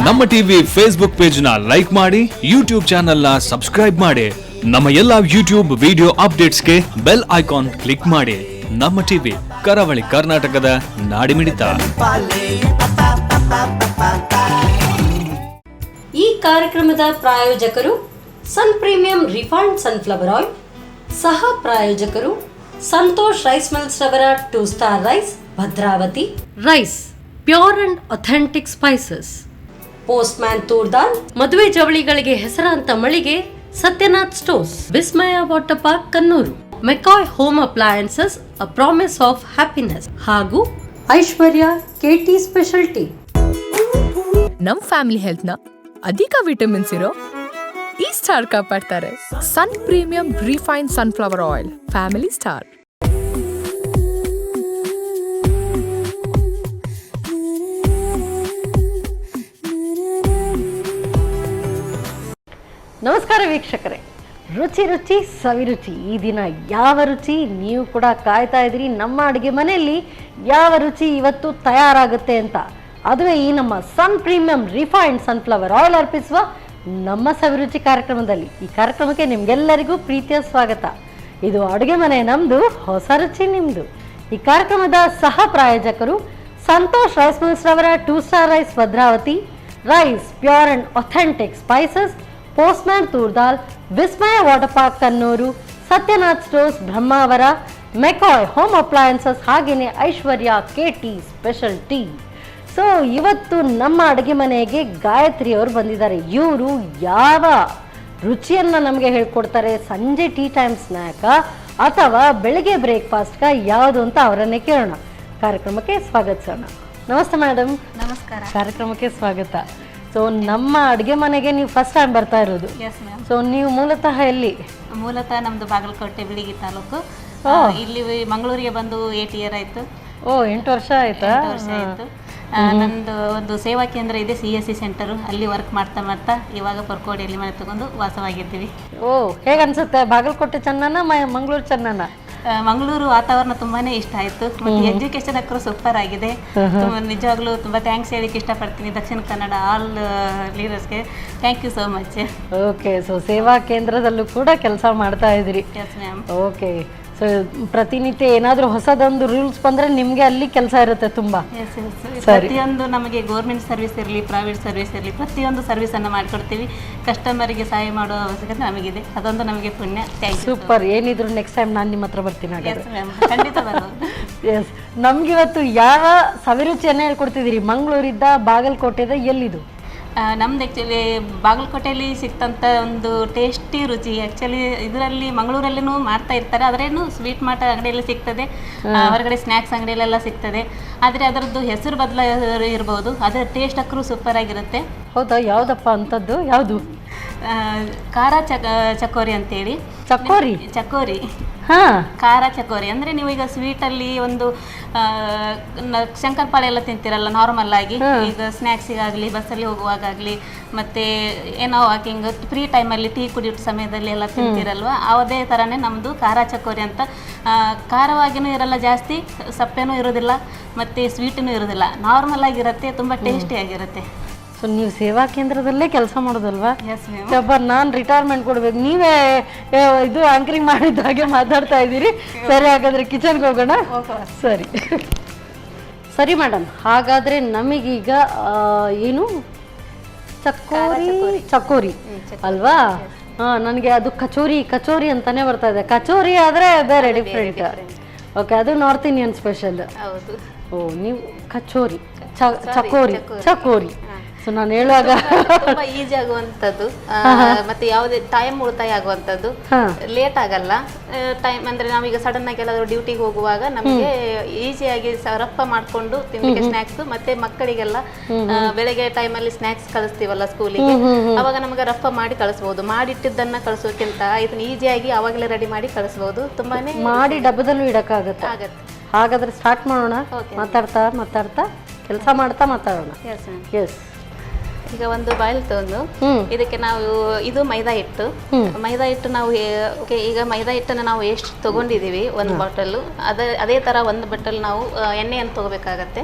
ನಮ್ಮ TV Facebook page ನ like ಮಾಡಿ, ಯೂಟ್ಯೂಬ್ ಚಾನೆಲ್ ನ ಸಬ್ಸ್ಕ್ರೈಬ್ ಮಾಡಿ. ನಮ್ಮ ಎಲ್ಲಾ ಯೂಟ್ಯೂಬ್ ವಿಡಿಯೋ ಅಪ್ಡೇಟ್ಸ್ಗೆ ಬೆಲ್ ಐಕಾನ್ ಕ್ಲಿಕ್ ಮಾಡಿ. ನಮ್ಮ ಟಿವಿ ಕರಾವಳಿ ಕರ್ನಾಟಕದ ನಾಡಿಮಿಡಿತ. ಈ ಕಾರ್ಯಕ್ರಮದ ಪ್ರಾಯೋಜಕರು Sun premium refined sunflower oil, ಸಹ ಪ್ರಾಯೋಜಕರು ಸಂತೋಷ್ ರೈಸ್ ಮಿಲ್ಸ್ ರವರ 2 star rice, Bhadravati rice, pure and authentic spices, postman ತೂರ್ದಾಲ್, ಮದುವೆ ಜವಳಿಗಳಿಗೆ ಹೆಸರಾಂತ ಮಳಿಗೆ Satyanath stores, Vismaya water park Kannur, McCoy home appliances a promise of happiness ಹಾಗೂ ಐಶ್ವರ್ಯ ಕೆಟಿ ಸ್ಪೆಷಾಲಿಟಿ. ನಮ್ ಫ್ಯಾಮಿಲಿ ಹೆಲ್ತ್ ನ ಅಧಿಕ ವಿಟಮಿನ್ಸ್ ಇರೋ ಈ ಸ್ಟಾರ್ ಕಾಪಾಡ್ತಾರೆ. Sun premium refined sunflower oil, family star. ನಮಸ್ಕಾರ ವೀಕ್ಷಕರೇ, ರುಚಿ ರುಚಿ ಸವಿರುಚಿ. ಈ ದಿನ ಯಾವ ರುಚಿ ನೀವು ಕೂಡ ಕಾಯ್ತಾ ಇದ್ದೀರಿ. ನಮ್ಮ ಅಡುಗೆ ಮನೆಯಲ್ಲಿ ಯಾವ ರುಚಿ ಇವತ್ತು ತಯಾರಾಗುತ್ತೆ ಅಂತ, ಅದುವೇ ಈ ನಮ್ಮ ಸನ್ ಪ್ರೀಮಿಯಂ ರಿಫೈನ್ಡ್ ಸನ್ಫ್ಲವರ್ ಆಯಿಲ್ ಅರ್ಪಿಸುವ ನಮ್ಮ ಸವಿರುಚಿ ಕಾರ್ಯಕ್ರಮದಲ್ಲಿ. ಈ ಕಾರ್ಯಕ್ರಮಕ್ಕೆ ನಿಮಗೆಲ್ಲರಿಗೂ ಪ್ರೀತಿಯ ಸ್ವಾಗತ. ಇದು ಅಡುಗೆ ಮನೆ ನಮ್ಮದು, ಹೊಸ ರುಚಿ ನಿಮ್ಮದು. ಈ ಕಾರ್ಯಕ್ರಮದ ಸಹ ಪ್ರಾಯೋಜಕರು ಸಂತೋಷ್ ರೈಸ್ ಮಿಲ್ಸ್ ರವರ 2 star rice, Bhadravati rice, pure and authentic spices, postman toor dal, Vismaya water park Kannur, Satyanath stores Brahmavar, ಮೆಕಾಯ್ ಹೋಮ್ ಅಪ್ಲಯನ್ಸಸ್, ಹಾಗೆಯೇ Aishwarya KT special tea. So ಇವತ್ತು ನಮ್ಮ ಅಡುಗೆ ಮನೆಗೆ ಗಾಯತ್ರಿ ಅವರು ಬಂದಿದ್ದಾರೆ. ಇವರು ಯಾವ ರುಚಿಯನ್ನು ನಮಗೆ ಹೇಳ್ಕೊಡ್ತಾರೆ, ಸಂಜೆ ಟೀ ಟೈಮ್ ಸ್ನ್ಯಾಕ ಅಥವಾ ಬೆಳಗ್ಗೆ ಬ್ರೇಕ್ಫಾಸ್ಟ್ಗ ಯಾವುದು ಅಂತ ಅವರನ್ನೇ ಕೇಳೋಣ. ಕಾರ್ಯಕ್ರಮಕ್ಕೆ ಸ್ವಾಗತಿಸೋಣ. ನಮಸ್ತೆ ಮೇಡಮ್. ನಮಸ್ಕಾರ. ಕಾರ್ಯಕ್ರಮಕ್ಕೆ ಸ್ವಾಗತ. ಸೊ ನಮ್ಮ ಅಡುಗೆ ಮನೆಗೆ ನೀವು ಫಸ್ಟ್ ಟೈಮ್ ಬರ್ತಾ ಇರೋದು. Yes ma'am. ಸೊ ನೀವು ಮೂಲತಃ ಎಲ್ಲಿ? ಮೂಲತಃ ನಮ್ದು ಬಾಗಲಕೋಟೆ ಬಿಳಿಗಿ ತಾಲೂಕು. ಇಲ್ಲಿ ಮಂಗಳೂರಿಗೆ ಬಂದು 8 ಇಯರ್ ಆಯ್ತು. 8 ವರ್ಷ ಆಯ್ತಾ? 8 ವರ್ಷ ಆಯ್ತು. ನಂದು ಒಂದು ಸೇವಾ ಕೇಂದ್ರ ಇದೆ, CSC ಸೆಂಟರು. ಅಲ್ಲಿ ವರ್ಕ್ ಮಾಡ್ತಾ ಮಾಡ್ತಾ ಇವಾಗ ಪರ್ಕೋಡಿಯಲ್ಲಿ ಮನೆ ತಗೊಂಡು ವಾಸವಾಗಿದ್ದೀವಿ. ಹೇಗೆ ಅನ್ಸುತ್ತೆ? ಬಾಗಲಕೋಟೆ ಚೆನ್ನನ ಮಂಗಳೂರು ಚೆನ್ನನ? ಮಂಗಳೂರು ವಾತಾವರಣ ತುಂಬಾನೇ ಇಷ್ಟ ಆಯ್ತು. ಮತ್ತೆ ಎಜುಕೇಶನ್ ಅಕ್ಕರು ಸೂಪರ್ ಆಗಿದೆ. ನಿಜವಾಗ್ಲೂ ತುಂಬಾ ಥ್ಯಾಂಕ್ಸ್ ಹೇಳಿಕ್ಕೆ ಇಷ್ಟಪಡ್ತೀನಿ ದಕ್ಷಿಣ ಕನ್ನಡ ಆಲ್ ಲೀಡರ್ಸ್ಗೆ. Thank you so much. Okay. So ಸೇವಾ ಕೇಂದ್ರದಲ್ಲೂ ಕೂಡ ಕೆಲಸ ಮಾಡ್ತಾ ಇದ್ದೀರಿ? Yes ma'am. ಓಕೆ. ಸೊ ಪ್ರತಿನಿತ್ಯ ಏನಾದರೂ ಹೊಸದೊಂದು ರೂಲ್ಸ್ ಬಂದರೆ ನಿಮಗೆ ಅಲ್ಲಿ ಕೆಲಸ ಇರುತ್ತೆ ತುಂಬ? ಪ್ರತಿಯೊಂದು ನಮಗೆ ಗೌರ್ಮೆಂಟ್ ಸರ್ವಿಸ್ ಇರಲಿ, ಪ್ರೈವೇಟ್ ಸರ್ವಿಸ್ ಇರಲಿ, ಪ್ರತಿಯೊಂದು ಸರ್ವಿಸನ್ನು ಮಾಡಿಕೊಡ್ತೀವಿ. ಕಸ್ಟಮರಿಗೆ ಸಹಾಯ ಮಾಡೋ ಅವಶ್ಯಕತೆ ನಮಗಿದೆ. ಅದೊಂದು ನಮಗೆ ಪುಣ್ಯ. Thank you. ಸೂಪರ್. ಏನಿದ್ರು ನೆಕ್ಸ್ಟ್ ಟೈಮ್ ನಾನು ನಿಮ್ಮ ಹತ್ರ ಬರ್ತೀನಿ. ಖಂಡಿತ ಬರ್ಬೋದು. ಎಸ್. ನಮಗಿವತ್ತು ಯಾವ ಸವಿರುಚಿಯನ್ನು ಹೇಳ್ಕೊಡ್ತಿದ್ದೀರಿ? ಮಂಗಳೂರಿದ್ದ, ಬಾಗಲಕೋಟೆದ, ಎಲ್ಲಿದು? ನಮ್ದು ಆ್ಯಕ್ಚುಲಿ ಬಾಗಲಕೋಟೆಯಲ್ಲಿ ಸಿಕ್ತಂಥ ಒಂದು ಟೇಸ್ಟಿ ರುಚಿ. ಆ್ಯಕ್ಚುಲಿ ಇದರಲ್ಲಿ ಮಂಗಳೂರಲ್ಲಿನೂ ಮಾಡ್ತಾ ಇರ್ತಾರೆ, ಅದರೇನು ಸ್ವೀಟ್ ಮಾರ್ಟ್ ಅಂಗಡಿಯಲ್ಲಿ ಸಿಗ್ತದೆ, ಹೊರಗಡೆ ಸ್ನ್ಯಾಕ್ಸ್ ಅಂಗಡಿಯಲ್ಲೆಲ್ಲ ಸಿಗ್ತದೆ. ಆದರೆ ಅದರದ್ದು ಹೆಸರು ಬದಲ ಇರ್ಬೋದು, ಅದರ ಟೇಸ್ಟ್ ಅಕ್ಕರೂ ಸೂಪರ್ ಆಗಿರುತ್ತೆ. ಹೌದಾ? ಯಾವುದಪ್ಪ ಅಂಥದ್ದು? ಯಾವುದು? ಖಾರ ಚಕೋರಿ ಅಂತೇಳಿ. ಚಕೋರಿ? ಚಕೋರಿ. ಹಾಂ. ಖಾರ ಚಕೋರಿ ಅಂದರೆ ನೀವು ಈಗ ಸ್ವೀಟಲ್ಲಿ ಒಂದು ಶಂಕರಪಾಳೆ ಎಲ್ಲ ತಿಂತೀರಲ್ಲ ನಾರ್ಮಲ್ ಆಗಿ, ಈಗ ಸ್ನ್ಯಾಕ್ಸಿಗಾಗಲಿ, ಬಸ್ಸಲ್ಲಿ ಹೋಗುವಾಗಲಿ, ಮತ್ತು ಏನೋ ವಾಕಿಂಗ್ ಫ್ರೀ ಟೈಮಲ್ಲಿ ಟೀ ಕುಡಿಯೋ ಸಮಯದಲ್ಲಿ ಎಲ್ಲ ತಿಂತೀರಲ್ವ, ಅದೇ ಥರನೇ ನಮ್ಮದು ಖಾರ ಚಕೋರಿ ಅಂತ. ಖಾರವಾಗಿಯೂ ಇರಲ್ಲ ಜಾಸ್ತಿ, ಸಪ್ಪೆನೂ ಇರೋದಿಲ್ಲ, ಮತ್ತು ಸ್ವೀಟೂ ಇರೋದಿಲ್ಲ, ನಾರ್ಮಲ್ ಆಗಿರುತ್ತೆ, ತುಂಬ ಟೇಸ್ಟಿಯಾಗಿರುತ್ತೆ. ಸೊ ನೀವು ಸೇವಾ ಕೇಂದ್ರದಲ್ಲೇ ಕೆಲಸ ಮಾಡೋದಲ್ವಾ? Yes ma'am. ನಾನು ರಿಟೈರ್ಮೆಂಟ್ ಕೊಡ್ಬೇಕು, ನೀವೇ ಇದು ಆಂಕರಿಂಗ್ ಮಾಡಿದ ಹಾಗೆ ಮಾತಾಡ್ತಾ ಇದ್ದೀರಿ. ಸರಿ, ಹಾಗಾದರೆ ಕಿಚನ್ಗೆ ಹೋಗೋಣ. ಸರಿ ಸರಿ ಮೇಡಮ್. ಹಾಗಾದರೆ ನಮಗೀಗ ಏನು ಚಕೋರಿ ಅಲ್ವಾ? ಹಾಂ, ನನಗೆ ಅದು ಕಚೋರಿ ಅಂತಾನೆ ಬರ್ತಾ ಇದೆ. ಕಚೋರಿ ಆದರೆ ಬೇರೆ ಡಿಫ್ರೆಂಟ್. ಓಕೆ, ಅದು ನಾರ್ತ್ ಇಂಡಿಯನ್ ಸ್ಪೆಷಲ್. ಹೌದು. ನೀವು ಕಚೋರಿ, ಚಕೋರಿ. ಸೊ ನಾನು ಹೇಳುವಾಗ ತುಂಬಾ ಈಜಿ ಆಗುವಂಥದ್ದು, ಮತ್ತೆ ಯಾವುದೇ ಟೈಮ್ ಉಳಿತಾಯ ಆಗುವಂಥದ್ದು, ಲೇಟ್ ಆಗಲ್ಲ. ಟೈಮ್ ಅಂದ್ರೆ ನಾವೀಗ ಸಡನ್ ಆಗಿ ಎಲ್ಲಾದ್ರೂ ಡ್ಯೂಟಿಗೆ ಹೋಗುವಾಗ ನಮಗೆ ಈಸಿಯಾಗಿ ರಪ್ಪ ಮಾಡ್ಕೊಂಡು ತಿನ್ಲಿಕ್ಕೆ ಸ್ನ್ಯಾಕ್ಸ್, ಮತ್ತೆ ಮಕ್ಕಳಿಗೆಲ್ಲ ಬೆಳಗ್ಗೆ ಟೈಮಲ್ಲಿ ಸ್ನ್ಯಾಕ್ಸ್ ಕಳಿಸ್ತೀವಲ್ಲ ಸ್ಕೂಲಿಗೆ, ಅವಾಗ ನಮಗೆ ರಪ್ಪ ಮಾಡಿ ಕಳಿಸ್ಬಹುದು. ಮಾಡಿಟ್ಟಿದ್ದನ್ನ ಕಳಿಸೋಕ್ಕಿಂತ ಇದನ್ನ ಈಸಿಯಾಗಿ ಅವಾಗಲೇ ರೆಡಿ ಮಾಡಿ ಕಳಿಸ್ಬಹುದು. ತುಂಬಾನೇ ಮಾಡಿ ಡಬ್ಬದಲ್ಲೂ ಇಡಕ್ಕಾಗತ್ತೆ. ಹಾಗಾದ್ರೆ ಸ್ಟಾರ್ಟ್ ಮಾಡೋಣ. ಮಾತಾಡ್ತಾ ಕೆಲಸ ಮಾಡ್ತಾ ಮಾತಾಡೋಣ. ಎಸ್. ಈಗ ಒಂದು ಬಾಯ್ಲ್ ತಗೊಂಡು ಇದಕ್ಕೆ ನಾವು ಇದು ಮೈದಾ ಹಿಟ್ಟು ನಾವು ಈಗ ಮೈದಾ ಹಿಟ್ಟನ್ನು ನಾವು ಎಷ್ಟು ತಗೊಂಡಿದ್ದೀವಿ ಒಂದು ಬಾಟಲ್, ಅದೇ ಥರ ಒಂದು ಬಾಟಲ್ ನಾವು ಎಣ್ಣೆಯನ್ನು ತಗೋಬೇಕಾಗತ್ತೆ.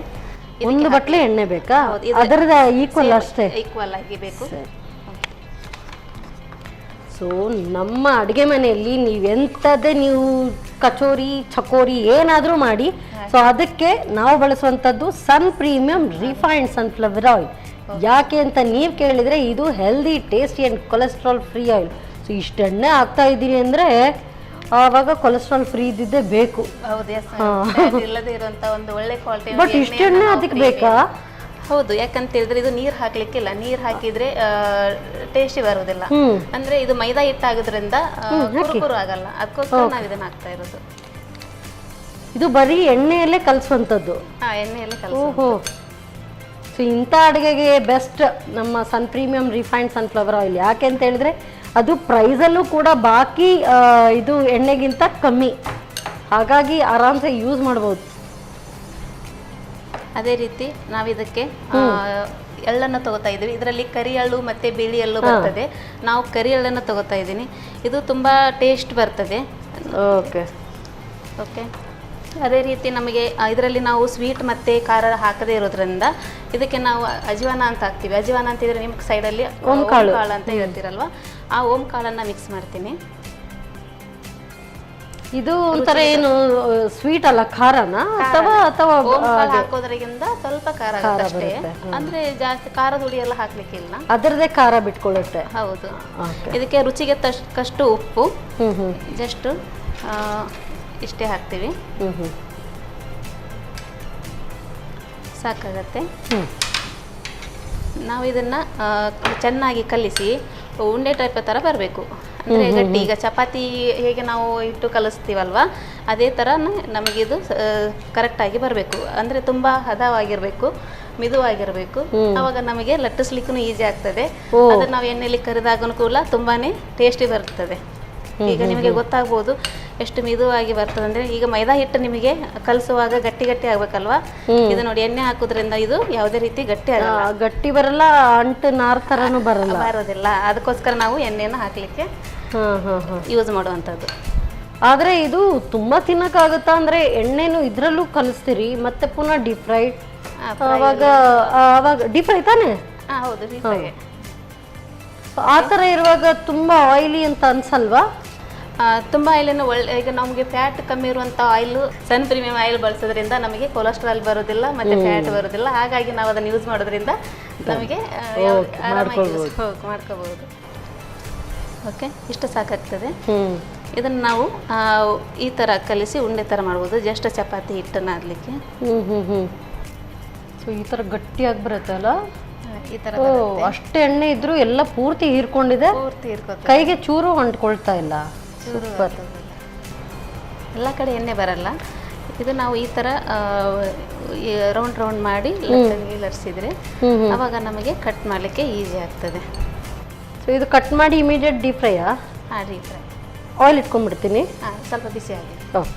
ಒಂದು ಬಟ್ಲೆ ಎಣ್ಣೆ ಬೇಕಾ? ಅದರದ ಈಕ್ವಲ್ ಅಷ್ಟೇ, ಈಕ್ವಲ್ ಆಗಿ ಬೇಕು. ಸೊ ನಮ್ಮ ಅಡುಗೆ ಮನೆಯಲ್ಲಿ ನೀವೆಂಥದ್ದೇ ನೀವು ಕಚೋರಿ ಚಕೋರಿ ಏನಾದರೂ ಮಾಡಿ, ಸೊ ಅದಕ್ಕೆ ನಾವು ಬಳಸುವಂಥದ್ದು Sun premium refined sunflower oil. ಯಾಕೆ ಅಂತ ನೀವು ಕೇಳಿದರೆ ಇದು healthy, tasty and cholesterol free oil. So ಇಷ್ಟು ಎಣ್ಣೆ ಹಾಕ್ತಾ ಇದ್ದೀನಿ ಅಂದರೆ ಆವಾಗ ಕೊಲೆಸ್ಟ್ರಾಲ್ ಫ್ರೀ ಇದ್ದಿದ್ದೇ ಬೇಕು. ಇಲ್ಲದೆ ಇರುವಂತ ಒಂದು ಒಳ್ಳೆ ಕ್ವಾಲಿಟಿ. ಬಟ್ ಇಷ್ಟು ಎಣ್ಣೆ ಅದಕ್ಕೆ ಬೇಕಾ? ಹೌದು, ಯಾಕಂತ ಹೇಳಿದ್ರೆ ಇದು ನೀರು ಹಾಕ್ಲಿಕ್ಕಿಲ್ಲ. ನೀರು ಹಾಕಿದ್ರೆ ಟೇಸ್ಟಿ ಬರುವುದಿಲ್ಲ. ಅಂದ್ರೆ ಇದು ಮೈದಾ ಹಿಟ್ಟಾಗೋದ್ರಿಂದ ಕುರುಕುರು ಆಗಲ್ಲ, ಅದಕ್ಕೋಸ್ಕರ ನಾವು ಇದನ್ನ ಹಾಕ್ತಾ ಇರೋದು. ಇದು ಬರೀ ಎಣ್ಣೆಯಲ್ಲೇ ಕಲಿಸುವಂಥದ್ದು? ಎಣ್ಣೆಯಲ್ಲೇ ಓಹೋ. ಸೊ ಇಂಥ ಅಡುಗೆಗೆ ಬೆಸ್ಟ್ ನಮ್ಮ ಸನ್ ಪ್ರೀಮಿಯಂ ರಿಫೈನ್ಡ್ ಸನ್ಫ್ಲವರ್ ಆಯಿಲ್. ಯಾಕೆ ಅಂತ ಹೇಳಿದ್ರೆ ಅದು ಪ್ರೈಸಲ್ಲೂ ಕೂಡ ಬಾಕಿ ಇದು ಎಣ್ಣೆಗಿಂತ ಕಮ್ಮಿ, ಹಾಗಾಗಿ ಆರಾಮ್ಸೆ ಯೂಸ್ ಮಾಡ್ಬೋದು. ಅದೇ ರೀತಿ ನಾವಿದಕ್ಕೆ ಎಳ್ಳನ್ನು ತಗೋತಾ ಇದ್ದೀವಿ. ಇದರಲ್ಲಿ ಕರಿ ಎಳ್ಳು ಮತ್ತು ಬಿಳಿ ಎಳ್ಳು ಬರ್ತದೆ. ನಾವು ಕರಿ ಎಳ್ಳನ್ನು ತಗೋತಾ ಇದ್ದೀನಿ. ಇದು ತುಂಬ ಟೇಸ್ಟ್ ಬರ್ತದೆ. Okay okay. ಅದೇ ರೀತಿ ನಮಗೆ ಇದರಲ್ಲಿ ನಾವು ಸ್ವೀಟ್ ಮತ್ತು ಖಾರ ಹಾಕದೇ ಇರೋದ್ರಿಂದ ಇದಕ್ಕೆ ನಾವು ಅಜ್ವಾನ ಅಂತ ಹಾಕ್ತೀವಿ. ಅಜ್ವಾನ ಅಂತಿದ್ರೆ ನಿಮ್ಮ ಸೈಡಲ್ಲಿ ಓಂ ಕಾಳು ಅಂತ ಹೇಳ್ತೀರಲ್ವ, ಆ ಓಂ ಕಾಳನ್ನು ಮಿಕ್ಸ್ ಮಾಡ್ತೀನಿ. ಇದು ಒಂಥರ ಏನು ಸ್ವೀಟ್ ಅಲ್ಲ, ಖಾರನಾ? ಅಥವಾ ಓಂ ಕಾಳು ಹಾಕೋದ್ರಿಂದ ಸ್ವಲ್ಪ ಖಾರ ಆಗುತ್ತೆ ಅಷ್ಟೇ. ಅಂದ್ರೆ ಜಾಸ್ತಿ ಖಾರದ ಹುಡಿ ಎಲ್ಲ ಹಾಕ್ಲಿಕ್ಕಿಲ್ಲ, ಅದರದೇ ಖಾರ ಬಿಟ್ಕೊಳ್ಳುತ್ತೆ. ಹೌದು. ಇದಕ್ಕೆ ರುಚಿಗೆ ತಕ್ಕಷ್ಟು ಉಪ್ಪು, ಜಸ್ಟ್ ಇಷ್ಟೇ ಹಾಕ್ತೀವಿ, ಸಾಕಾಗತ್ತೆ. ನಾವು ಇದನ್ನ ಚೆನ್ನಾಗಿ ಕಲಿಸಿ ಉಂಡೆ ಟೈಪ್ ಥರ ಬರಬೇಕು. ಅಂದರೆ ಗಟ್ಟಿ, ಈಗ ಚಪಾತಿ ಹೇಗೆ ನಾವು ಇಟ್ಟು ಕಲಿಸ್ತೀವಲ್ವ ಅದೇ ಥರ ನಮಗಿದು ಕರೆಕ್ಟಾಗಿ ಬರಬೇಕು. ಅಂದರೆ ತುಂಬ ಹದವಾಗಿರಬೇಕು, ಮಿದುವಾಗಿರಬೇಕು. ಆವಾಗ ನಮಗೆ ಲಟ್ಟಿಸ್ಲಿಕ್ಕೂ ಈಸಿ ಆಗ್ತದೆ. ಅದನ್ನು ನಾವು ಎಣ್ಣೆಯಲ್ಲಿ ಕರಿದಾಗ ಕೂಡ ತುಂಬಾ ಟೇಸ್ಟಿ ಬರ್ತದೆ. ಈಗ ನಿಮಗೆ ಗೊತ್ತಾಗ್ಬೋದು ಎಷ್ಟು ಮಿದುವಾಗಿ ಬರ್ತದೆ ಅಂದರೆ. ಈಗ ಮೈದಾ ಹಿಟ್ಟು ನಿಮಗೆ ಕಲಿಸುವಾಗ ಗಟ್ಟಿ ಗಟ್ಟಿ ಆಗ್ಬೇಕಲ್ವಾ, ಇದು ನೋಡಿ ಎಣ್ಣೆ ಹಾಕೋದ್ರಿಂದ ಇದು ಯಾವುದೇ ರೀತಿ ಗಟ್ಟಿ ಆಗಲ್ಲ, ಗಟ್ಟಿ ಬರಲ್ಲ, ಅಂಟು ನಾರ್ ಥರನೂ ಬರೋದಿಲ್ಲ. ಅದಕ್ಕೋಸ್ಕರ ನಾವು ಎಣ್ಣೆಯನ್ನು ಹಾಕ್ಲಿಕ್ಕೆ ಯೂಸ್ ಮಾಡುವಂಥದ್ದು. ಆದರೆ ಇದು ತುಂಬ ತಿನ್ನಕ್ಕಾಗುತ್ತಾ? ಅಂದರೆ ಎಣ್ಣೆನು ಇದರಲ್ಲೂ ಕಲಿಸ್ತೀರಿ ಮತ್ತೆ ಪುನಃ ಡೀಪ್ ಫ್ರೈಡ್, ಅವಾಗ ಡೀಪ್ ಫ್ರೈ ತಾನೇ? ಹೌದು, ಡೀಪ್ ಫ್ರೈ. ಆ ಥರ ಇರುವಾಗ ತುಂಬ ಆಯಿಲಿ ಅಂತ ಅನ್ಸಲ್ವಾ? ತುಂಬ ಆಯಿಲನ್ನು ಈಗ ನಮಗೆ ಫ್ಯಾಟ್ ಕಮ್ಮಿ ಇರುವಂಥ ಆಯಿಲ್ ಸನ್ ಪ್ರೀಮಿಯಂ ಆಯಿಲ್ ಬಳಸೋದ್ರಿಂದ ನಮಗೆ ಕೊಲೆಸ್ಟ್ರಾಲ್ ಬರೋದಿಲ್ಲ ಮತ್ತು ಫ್ಯಾಟ್ ಬರೋದಿಲ್ಲ. ಹಾಗಾಗಿ ನಾವು ಅದನ್ನು ಯೂಸ್ ಮಾಡೋದ್ರಿಂದ ನಮಗೆ ಮಾಡ್ಕೋಬಹುದು. ಓಕೆ, ಇಷ್ಟು ಸಾಕಾಗ್ತದೆ. ಇದನ್ನು ನಾವು ಈ ಥರ ಕಲಿಸಿ ಉಂಡೆ ಥರ ಮಾಡ್ಬೋದು, ಜಸ್ಟ್ ಚಪಾತಿ ಹಿಟ್ಟನ್ನು ಆಗಲಿಕ್ಕೆ. ಸೊ ಈ ಥರ ಗಟ್ಟಿಯಾಗಿ ಬರುತ್ತಲ್ಲ, ಈ ಥರ ಅಷ್ಟು ಎಣ್ಣೆ ಇದ್ರೂ ಎಲ್ಲ ಪೂರ್ತಿ ಹೀರ್ಕೊಂಡಿದೆ, ಕೈಗೆ ಚೂರು ಅಂಟ್ಕೊಳ್ತಾ ಇಲ್ಲ. ಸೂಪರ್. ಎಲ್ಲ ಕಡೆ ಎಣ್ಣೆ ಬರಲ್ಲ. ಇದು ನಾವು ಈ ಥರ ರೌಂಡ್ ರೌಂಡ್ ಮಾಡಿ ಲಟ್ಸಿದ್ರೆ ಅವಾಗ ನಮಗೆ ಕಟ್ ಮಾಡಲಿಕ್ಕೆ ಈಸಿ ಆಗ್ತದೆ. ಸೊ ಇದು ಕಟ್ ಮಾಡಿ ಇಮಿಡಿಯೇಟ್ ಡೀಪ್ ಫ್ರೈಯಾ? Deep fry. ಆಯಿಲ್ ಇಟ್ಕೊಂಡ್ಬಿಡ್ತೀನಿ. ಸ್ವಲ್ಪ ಬಿಸಿ ಆಗಿ. ಓಕೆ.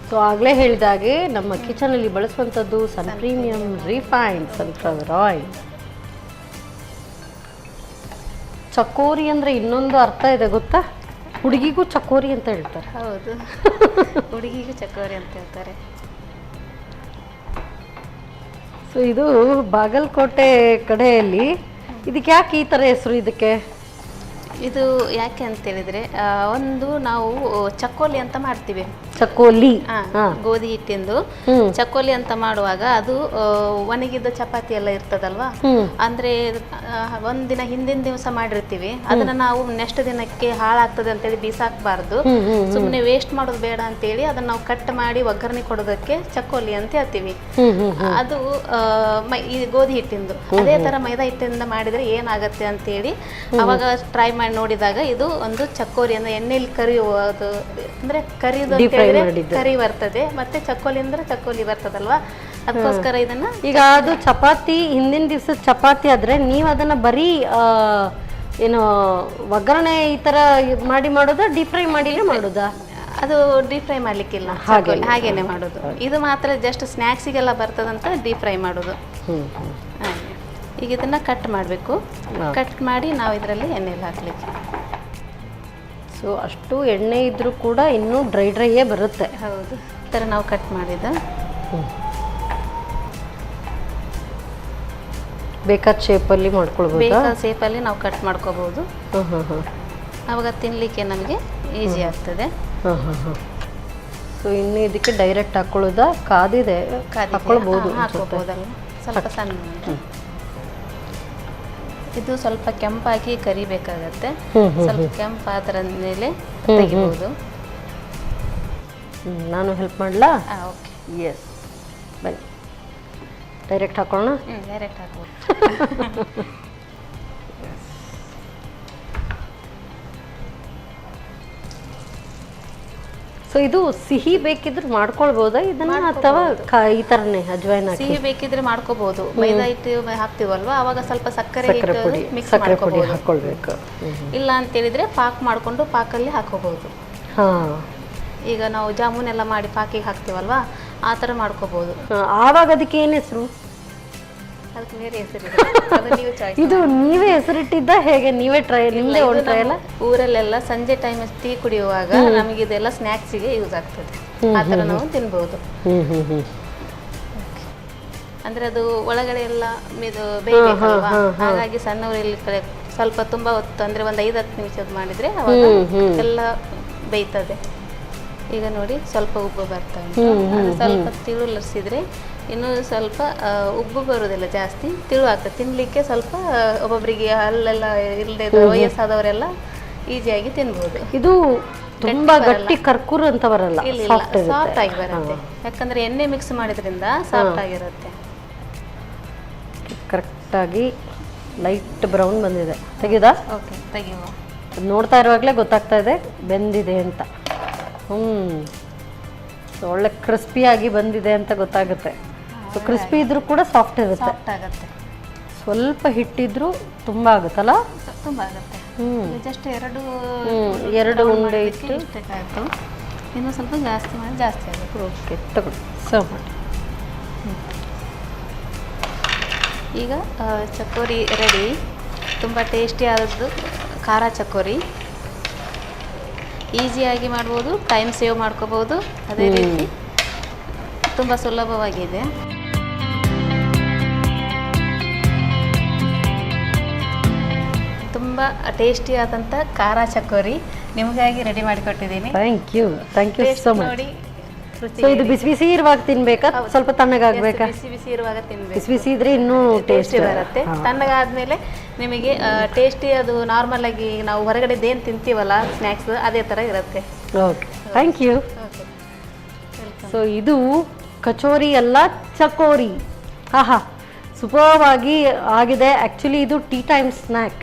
ಸೊ ಆಗಲೇ ಹೇಳಿದಾಗೆ ನಮ್ಮ ಕಿಚನಲ್ಲಿ ಬಳಸುವಂಥದ್ದು Sun premium refined sunflower oil. ಚಕೋರಿ ಅಂದರೆ ಇನ್ನೊಂದು ಅರ್ಥ ಇದೆ ಗೊತ್ತಾ? ಹುಡುಗಿಗೂ ಚಕೋರಿ ಅಂತ ಹೇಳ್ತಾರೆ. ಹೌದು, ಹುಡುಗಿಗೂ ಚಕೋರಿ ಅಂತ ಹೇಳ್ತಾರೆ. ಸೊ ಇದು ಬಾಗಲಕೋಟೆ ಕಡೆಯಲ್ಲಿ ಇದಕ್ಕೆ ಯಾಕೆ ಈ ಥರ ಹೆಸರು? ಇದಕ್ಕೆ ಇದು ಯಾಕೆ ಅಂತ ಹೇಳಿದ್ರೆ, ಒಂದು ನಾವು ಚಕ್ಕೋಲಿ ಅಂತ ಮಾಡ್ತೀವಿ. ಚಕ್ಕೋಲಿ ಗೋಧಿ ಹಿಟ್ಟಿಂದು ಚಕ್ಕೋಲಿ ಅಂತ ಮಾಡುವಾಗ ಅದು ಒಣಗಿದ ಚಪಾತಿ ಎಲ್ಲ ಇರ್ತದಲ್ವಾ, ಅಂದ್ರೆ ಒಂದಿನ ಹಿಂದಿನ ದಿವಸ ಮಾಡಿರ್ತೀವಿ, ಅದನ್ನ ನಾವು ನೆಕ್ಸ್ಟ್ ದಿನಕ್ಕೆ ಹಾಳಾಗ್ತದೆ ಅಂತೇಳಿ ಬೀಸಾಕ್ಬಾರ್ದು, ಸುಮ್ಮನೆ ವೇಸ್ಟ್ ಮಾಡೋದು ಬೇಡ ಅಂತೇಳಿ ಅದನ್ನ ನಾವು ಕಟ್ ಮಾಡಿ ಒಗ್ಗರಣೆ ಕೊಡೋದಕ್ಕೆ ಚಕ್ಕೋಲಿ ಅಂತ ಹೇಳ್ತೀವಿ. ಅದು ಈ ಗೋಧಿ ಹಿಟ್ಟಿಂದು. ಅದೇ ತರ ಮೈದಾ ಹಿಟ್ಟಿಂದ ಮಾಡಿದ್ರೆ ಏನಾಗತ್ತೆ ಅಂತೇಳಿ ಅವಾಗ ಟ್ರೈ ಮಾಡಿ ನೋಡಿದಾಗ ಇದು ಒಂದು ಚಕ್ಕೋರಿ ಅಂದ್ರೆ ಎಣ್ಣೆಲಿ ಕರಿಯುವುದು, ಅಂದ್ರೆ ಕರಿಯೋದು ಕರಿ ಬರ್ತದೆ, ಮತ್ತೆ ಚಕ್ಕೋಲಿ ಅಂದ್ರೆ ಚಕ್ಕೋಲಿ ಬರ್ತದಲ್ವಾ, ಅದಕ್ಕೋಸ್ಕರ ಇದನ್ನ. ಈಗ ಅದು ಚಪಾತಿ ಹಿಂದಿನ ದಿವಸದ ಚಪಾತಿ ಆದ್ರೆ ನೀವು ಅದನ್ನ ಬರೀ ಏನು ಒಗ್ಗರಣೆ ಈ ತರ ಮಾಡಿ ಮಾಡೋದಾ, ಡೀಪ್ ಫ್ರೈ ಮಾಡಿನೇ ಮಾಡೋದಾ? ಅದು ಡೀಪ್ ಫ್ರೈ ಮಾಡ್ಲಿಕ್ಕಿಲ್ಲ, ಹಾಗೇನೆ ಮಾಡೋದು. ಇದು ಮಾತ್ರ ಜಸ್ಟ್ ಸ್ನ್ಯಾಕ್ಸಿಗೆಲ್ಲ ಬರ್ತದಂತ ಡೀಪ್ ಫ್ರೈ ಮಾಡೋದು. ಈಗ ಇದನ್ನ ಕಟ್ ಮಾಡಬೇಕು. ಕಟ್ ಮಾಡಿ ನಾವು ಇದರಲ್ಲಿ ಎಣ್ಣೆಲಿ ಹಾಕ್ಲಿಕ್ಕೆ. ಸೊ ಸೊ ಅಷ್ಟು ಎಣ್ಣೆ ಇದ್ರೂ ಕೂಡ ಇನ್ನೂ ಡ್ರೈಯೇ ಬರುತ್ತೆ. ಹೌದು, ಈ ಥರ ನಾವು ಕಟ್ ಮಾಡಿದ ಬೇಕಾದ ಶೇಪಲ್ಲಿ ಮಾಡ್ಕೊಳ್ಬೋದು. ಬೇಕಾದ ಶೇಪಲ್ಲಿ ನಾವು ಕಟ್ ಮಾಡ್ಕೋಬಹುದು. ಆವಾಗ ತಿನ್ನಲಿಕ್ಕೆ ನಮಗೆ ಈಸಿ ಆಗ್ತದೆ. ಸೊ ಇನ್ನು ಇದಕ್ಕೆ ಡೈರೆಕ್ಟ್ ಹಾಕೊಳ್ಳೋದಾ? ಕಾದಿದೆ ಹಾಕೊಳ್ಬೋದು. ಹಾಕೋಬಹುದಲ್ಲ, ಸ್ವಲ್ಪ ಸಣ್ಣ. ಇದು ಸ್ವಲ್ಪ ಕೆಂಪಾಗಿ ಕರಿಬೇಕಾಗತ್ತೆ. ಸ್ವಲ್ಪ ಕೆಂಪಾದ್ರ ಮೇಲೆ ತೆಗಿಬಹುದು. ನಾನು ಹೆಲ್ಪ್ ಮಾಡಲಾ? ಓಕೆ, ಎಸ್, ಬನ್ನಿ ಡೈರೆಕ್ಟ್ ಹಾಕೋಣ. ಡೈರೆಕ್ಟ್ ಹಾಕೋದು. ಸೊ ಇದು ಸಿಹಿ ಬೇಕಿದ್ರೆ ಮಾಡ್ಕೊಳ್ಬೋದಾ ಇದನ್ನ, ಅಥವಾ ಈ ತರನೇ ಅಜ್ವೈನ್ ಹಾಕಿ? ಸಿಹಿ ಬೇಕಿದ್ರೆ ಮಾಡ್ಕೋಬಹುದು. ಮೈದಾ ಹಿಟ್ಟು ಹಾಕ್ತಿವಲ್ವಾ, ಅವಾಗ ಸ್ವಲ್ಪ ಸಕ್ಕರೆ ಮಿಕ್ಸ್ ಹಾಕೊಳ್ಬೇಕು. ಇಲ್ಲ ಅಂತೇಳಿದ್ರೆ ಪಾಕ್ ಮಾಡ್ಕೊಂಡು ಪಾಕಲ್ಲಿ ಹಾಕೋಬಹುದು. ಈಗ ನಾವು ಜಾಮೂನ್ ಎಲ್ಲ ಮಾಡಿ ಪಾಕಿಗೆ ಹಾಕ್ತಿವಲ್ವಾ, ಆ ಥರ ಮಾಡ್ಕೋಬಹುದು. ಆವಾಗ ಅದಕ್ಕೆ ಏನು ಹೆಸರು? ಅದಕ್ಕೆ ಬೇರೆ ಹೆಸರು. ಇದು ನೀವೇ ಹೆಸರಿಟ್ಟಿದ್ದ ಹೇಗೆ? ನೀವೇ ಟ್ರೈ, ನಿಮ್ಮದೇ ಒಂದು ಟ್ರೈ ಅಲ್ಲ? ಊರಲ್ಲೆಲ್ಲ ಸಂಜೆ ಟೈಮ್ ಟೀ ಕುಡಿಯುವಾಗ ನಮಗೆ ಇದೆಲ್ಲ ಸ್ನ್ಯಾಕ್ಸಿಗೆ ಯೂಸ್ ಆಗ್ತದೆ. ಆ ಥರ ನಾವು ತಿನ್ಬಹುದು. ಅಂದ್ರೆ ಅದು ಒಳಗಡೆ ಎಲ್ಲ ಬೇಯಬೇಕಲ್ವಾ, ಹಾಗಾಗಿ ಸಣ್ಣವರಲ್ಲಿ ಸ್ವಲ್ಪ ತುಂಬಾ ಹೊತ್ತು ಅಂದ್ರೆ ಒಂದು 5-10 ನಿಮಿಷದ ಮಾಡಿದ್ರೆ ಅವಾಗ ಎಲ್ಲ ಬೇಯ್ತದೆ. ಈಗ ನೋಡಿ ಸ್ವಲ್ಪ ಉಬ್ಬು ಬರ್ತಾ ಉಂಟು. ಸ್ವಲ್ಪ ತಿಳು ಲರ್ಸಿದ್ರೆ ಇನ್ನೂ ಸ್ವಲ್ಪ ಉಬ್ಬು ಬರೋದಿಲ್ಲ, ಜಾಸ್ತಿ ತಿಳು ಆಗ್ತದೆ. ತಿನ್ಲಿಕ್ಕೆ ಸ್ವಲ್ಪ ಒಬ್ಬೊಬ್ಬರಿಗೆ ಹಲ್ಲೆಲ್ಲ ಇಲ್ಲದೆ ವಯಸ್ಸಾದವರೆಲ್ಲ ಈಸಿಯಾಗಿ ತಿನ್ಬೋದು. ಇದು ತುಂಬಾ ಗಟ್ಟಿ ಕರ್ಕೂರ್ ಅಂತ ಬರಲ್ಲ, ಸಾಫ್ಟ್ ಆಗಿ ಬರುತ್ತೆ. ಯಾಕಂದ್ರೆ ಎಣ್ಣೆ ಮಿಕ್ಸ್ ಮಾಡಿದ್ರಿಂದ ಸಾಫ್ಟ್ ಆಗಿರುತ್ತೆ. ಕರೆಕ್ಟಾಗಿ ಲೈಟ್ ಬ್ರೌನ್ ಬಂದಿದೆ. ತೆಗೆದಾ? ಓಕೆ, ತೆಗೆಯುವ. ನೋಡ್ತಾ ಇರುವಾಗಲೇ ಗೊತ್ತಾಗ್ತಾ ಇದೆ ಬೆಂದಿದೆ ಅಂತ. ಒಳ್ಳೆ ಕ್ರಿಸ್ಪಿಯಾಗಿ ಬಂದಿದೆ ಅಂತ ಗೊತ್ತಾಗುತ್ತೆ. ಸೊ ಕ್ರಿಸ್ಪಿ ಇದ್ರೂ ಕೂಡ ಸಾಫ್ಟ್ ಇರುತ್ತೆ. ಆಗುತ್ತೆ. ಸ್ವಲ್ಪ ಹಿಟ್ಟಿದ್ರು ತುಂಬಾ ಆಗುತ್ತಲ್ಲ? ತುಂಬಾ ಆಗುತ್ತೆ. ಜಸ್ಟ್ ಎರಡು ಉಂಡೆ ಇಟ್ಟು ಆಯಿತು. ಇನ್ನು ಸ್ವಲ್ಪ ಜಾಸ್ತಿ ಮಾಡಿ ಜಾಸ್ತಿ ಆಗುತ್ತೆ. ಓಕೆ, ತಗೊಳ್ಳಿ, ಸರ್ವ್ ಮಾಡಿ. ಈಗ ಚಕೋರಿ ರೆಡಿ. ತುಂಬ ಟೇಸ್ಟಿ ಆದದ್ದು ಖಾರ ಚಕೋರಿ. ಈಸಿಯಾಗಿ ಮಾಡ್ಬೋದು, ಟೈಮ್ ಸೇವ್ ಮಾಡ್ಕೋಬೋದು. ಅದೇ ರೀತಿ ತುಂಬ ಸುಲಭವಾಗಿದೆ. ತುಂಬ ಟೇಸ್ಟಿ ಆದಂಥ ಖಾರ ಚಕೋರಿ ನಿಮಗಾಗಿ ರೆಡಿ ಮಾಡಿಕೊಟ್ಟಿದ್ದೀನಿ. Thank you so much. ನೋಡಿ, ಸೊ ಇದು ಬಿಸಿ ಬಿಸಿ ಇರುವಾಗ ತಿನ್ಬೇಕಾ, ಸ್ವಲ್ಪ ತಣ್ಣಗಾಗ್ಬೇಕಾ? ಬಿಸಿ ಬಿಸಿ ಇರುವಾಗ ತಿನ್ಬೇಕು. ಬಿಸಿ ಬಿಸಿ ಇದ್ರೆ ಇನ್ನೂ ಟೇಸ್ಟ್ ಬರುತ್ತೆ. ತಣ್ಣಗಾದ್ಮೇಲೆ ನಿಮಗೆ ಟೇಸ್ಟಿ ಅದು ನಾರ್ಮಲ್ ಆಗಿ ನಾವು ಹೊರಗಡೆದೇನು ತಿಂತೀವಲ್ಲ ಸ್ನ್ಯಾಕ್ಸ್, ಅದೇ ಥರ ಇರುತ್ತೆ. Okay, thank you. ಸೊ ಇದು ಕಚೋರಿ ಅಲ್ಲ, ಚಕೋರಿ. ಸೂಪರ್ವಾಗಿ ಆಗಿದೆ. ಆ್ಯಕ್ಚುಲಿ ಇದು ಟೀ ಟೈಮ್ ಸ್ನ್ಯಾಕ್.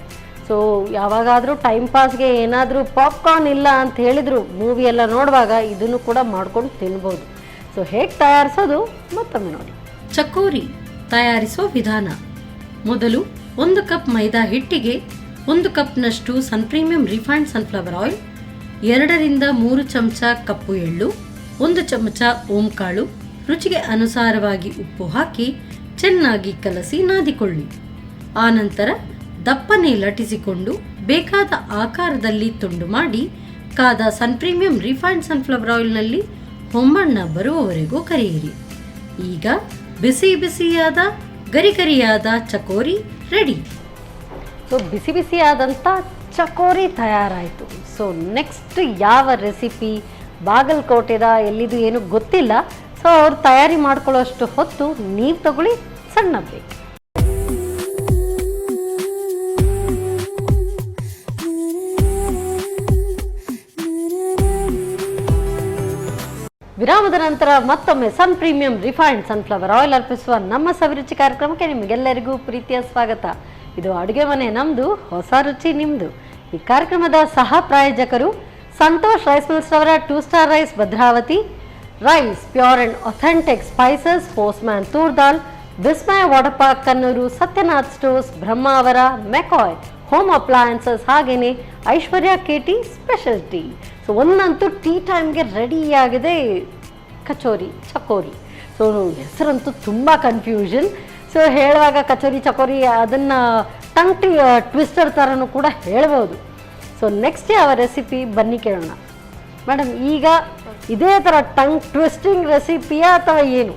ಸೊ ಯಾವಾಗಾದರೂ ಟೈಮ್ ಪಾಸ್ಗೆ ಏನಾದರೂ ಪಾಪ್ಕಾರ್ನ್ ಇಲ್ಲ ಅಂತ ಹೇಳಿದ್ರು ಮೂವಿ ಎಲ್ಲ ನೋಡುವಾಗ ಇದನ್ನು ಕೂಡ ಮಾಡ್ಕೊಂಡು ತಿನ್ಬೋದು. ಸೊ ಹೇಗೆ ತಯಾರಿಸೋದು ಮತ್ತೊಮ್ಮೆ ನೋಡಿ. ಚಕೋರಿ ತಯಾರಿಸೋ ವಿಧಾನ: ಮೊದಲು 1 ಕಪ್ ಮೈದಾ ಹಿಟ್ಟಿಗೆ 1 ಕಪ್ನಷ್ಟು ಸನ್ ಪ್ರೀಮಿಯಂ ರಿಫೈನ್ಡ್ ಸನ್ಫ್ಲವರ್ ಆಯಿಲ್, 2ರಿಂದ 3 ಚಮಚ ಕಪ್ಪು ಎಳ್ಳು, 1 ಚಮಚ ಓಂಕಾಳು, ರುಚಿಗೆ ಅನುಸಾರವಾಗಿ ಉಪ್ಪು ಹಾಕಿ ಚೆನ್ನಾಗಿ ಕಲಸಿ ನಾದಿಕೊಳ್ಳಿ. ಆನಂತರ ದಪ್ಪನೆ ಲಟಿಸಿಕೊಂಡು ಬೇಕಾದ ಆಕಾರದಲ್ಲಿ ತುಂಡು ಮಾಡಿ ಕಾದ ಸನ್ ಪ್ರೀಮಿಯಂ ರಿಫೈನ್ಡ್ ಸನ್ಫ್ಲವರ್ ಆಯಿಲ್ನಲ್ಲಿ ಹೊಂಬಣ್ಣ ಬರುವವರೆಗೂ ಕರಿಯಿರಿ. ಈಗ ಬಿಸಿ ಬಿಸಿಯಾದ ಗರಿಗರಿಯಾದ ಚಕೋರಿ ರೆಡಿ. ಸೊ ಬಿಸಿ ಬಿಸಿಯಾದಂಥ ಚಕೋರಿ ತಯಾರಾಯಿತು. ಸೊ ನೆಕ್ಸ್ಟ್ ಯಾವ ರೆಸಿಪಿ ಬಾಗಲಕೋಟೆದ ಎಲ್ಲಿದು ಏನು ಗೊತ್ತಿಲ್ಲ. ಸೊ ಅವ್ರು ತಯಾರಿ ಮಾಡ್ಕೊಳ್ಳೋಷ್ಟು ಹೊತ್ತು ನೀವು ತಗೊಳ್ಳಿ, ಸಣ್ಣ ಬ್ರೇಕ್. ವಿರಾಮದ ನಂತರ ಮತ್ತೊಮ್ಮೆ ಸನ್ ಪ್ರೀಮಿಯಂ ರಿಫೈನ್ಡ್ ಸನ್ಫ್ಲವರ್ ಆಯಿಲ್ ಅರ್ಪಿಸುವ ನಮ್ಮ ಸವಿರುಚಿ ಕಾರ್ಯಕ್ರಮಕ್ಕೆ ನಿಮಗೆಲ್ಲರಿಗೂ ಪ್ರೀತಿಯ ಸ್ವಾಗತ. ಇದು ಅಡುಗೆ ಮನೆ ನಮ್ಮದು, ಹೊಸ ರುಚಿ ನಿಮ್ಮದು. ಈ ಕಾರ್ಯಕ್ರಮದ ಸಹ ಪ್ರಾಯೋಜಕರು ಸಂತೋಷ್ ರೈಸ್ ಮಿಲ್ಸ್ ಅವರ 2 star rice Bhadravati, rice pure and authentic spices, postman toor dal, Vismaya water park Kannur, Satyanath stores, Brahmavar, ಮೆಕಾಯ್ ಹೋಮ್ ಅಪ್ಲಯನ್ಸಸ್, ಹಾಗೇನೆ Aishwarya KT special tea. So ಒಂದಂತೂ ಟೀ ಟೈಮ್ಗೆ ರೆಡಿಯಾಗಿದೆ ಕಚೋರಿ ಚಕೋರಿ. ಸೊ ಹೆಸರಂತೂ ತುಂಬ ಕನ್ಫ್ಯೂಷನ್. ಸೊ ಹೇಳುವಾಗ ಕಚೋರಿ ಚಕೋರಿ ಅದನ್ನು ಟಂಗ್ ಟ್ವಿಸ್ಟರ್ ಥರನೂ ಕೂಡ ಹೇಳ್ಬೋದು. ಸೊ ನೆಕ್ಸ್ಟ್ ಯಾವ ರೆಸಿಪಿ ಬನ್ನಿ ಕೇಳೋಣ ಮೇಡಮ್. ಈಗ ಇದೇ ಥರ ಟಂಗ್ ಟ್ವಿಸ್ಟಿಂಗ್ ರೆಸಿಪಿಯಾ ಅಥವಾ ಏನು?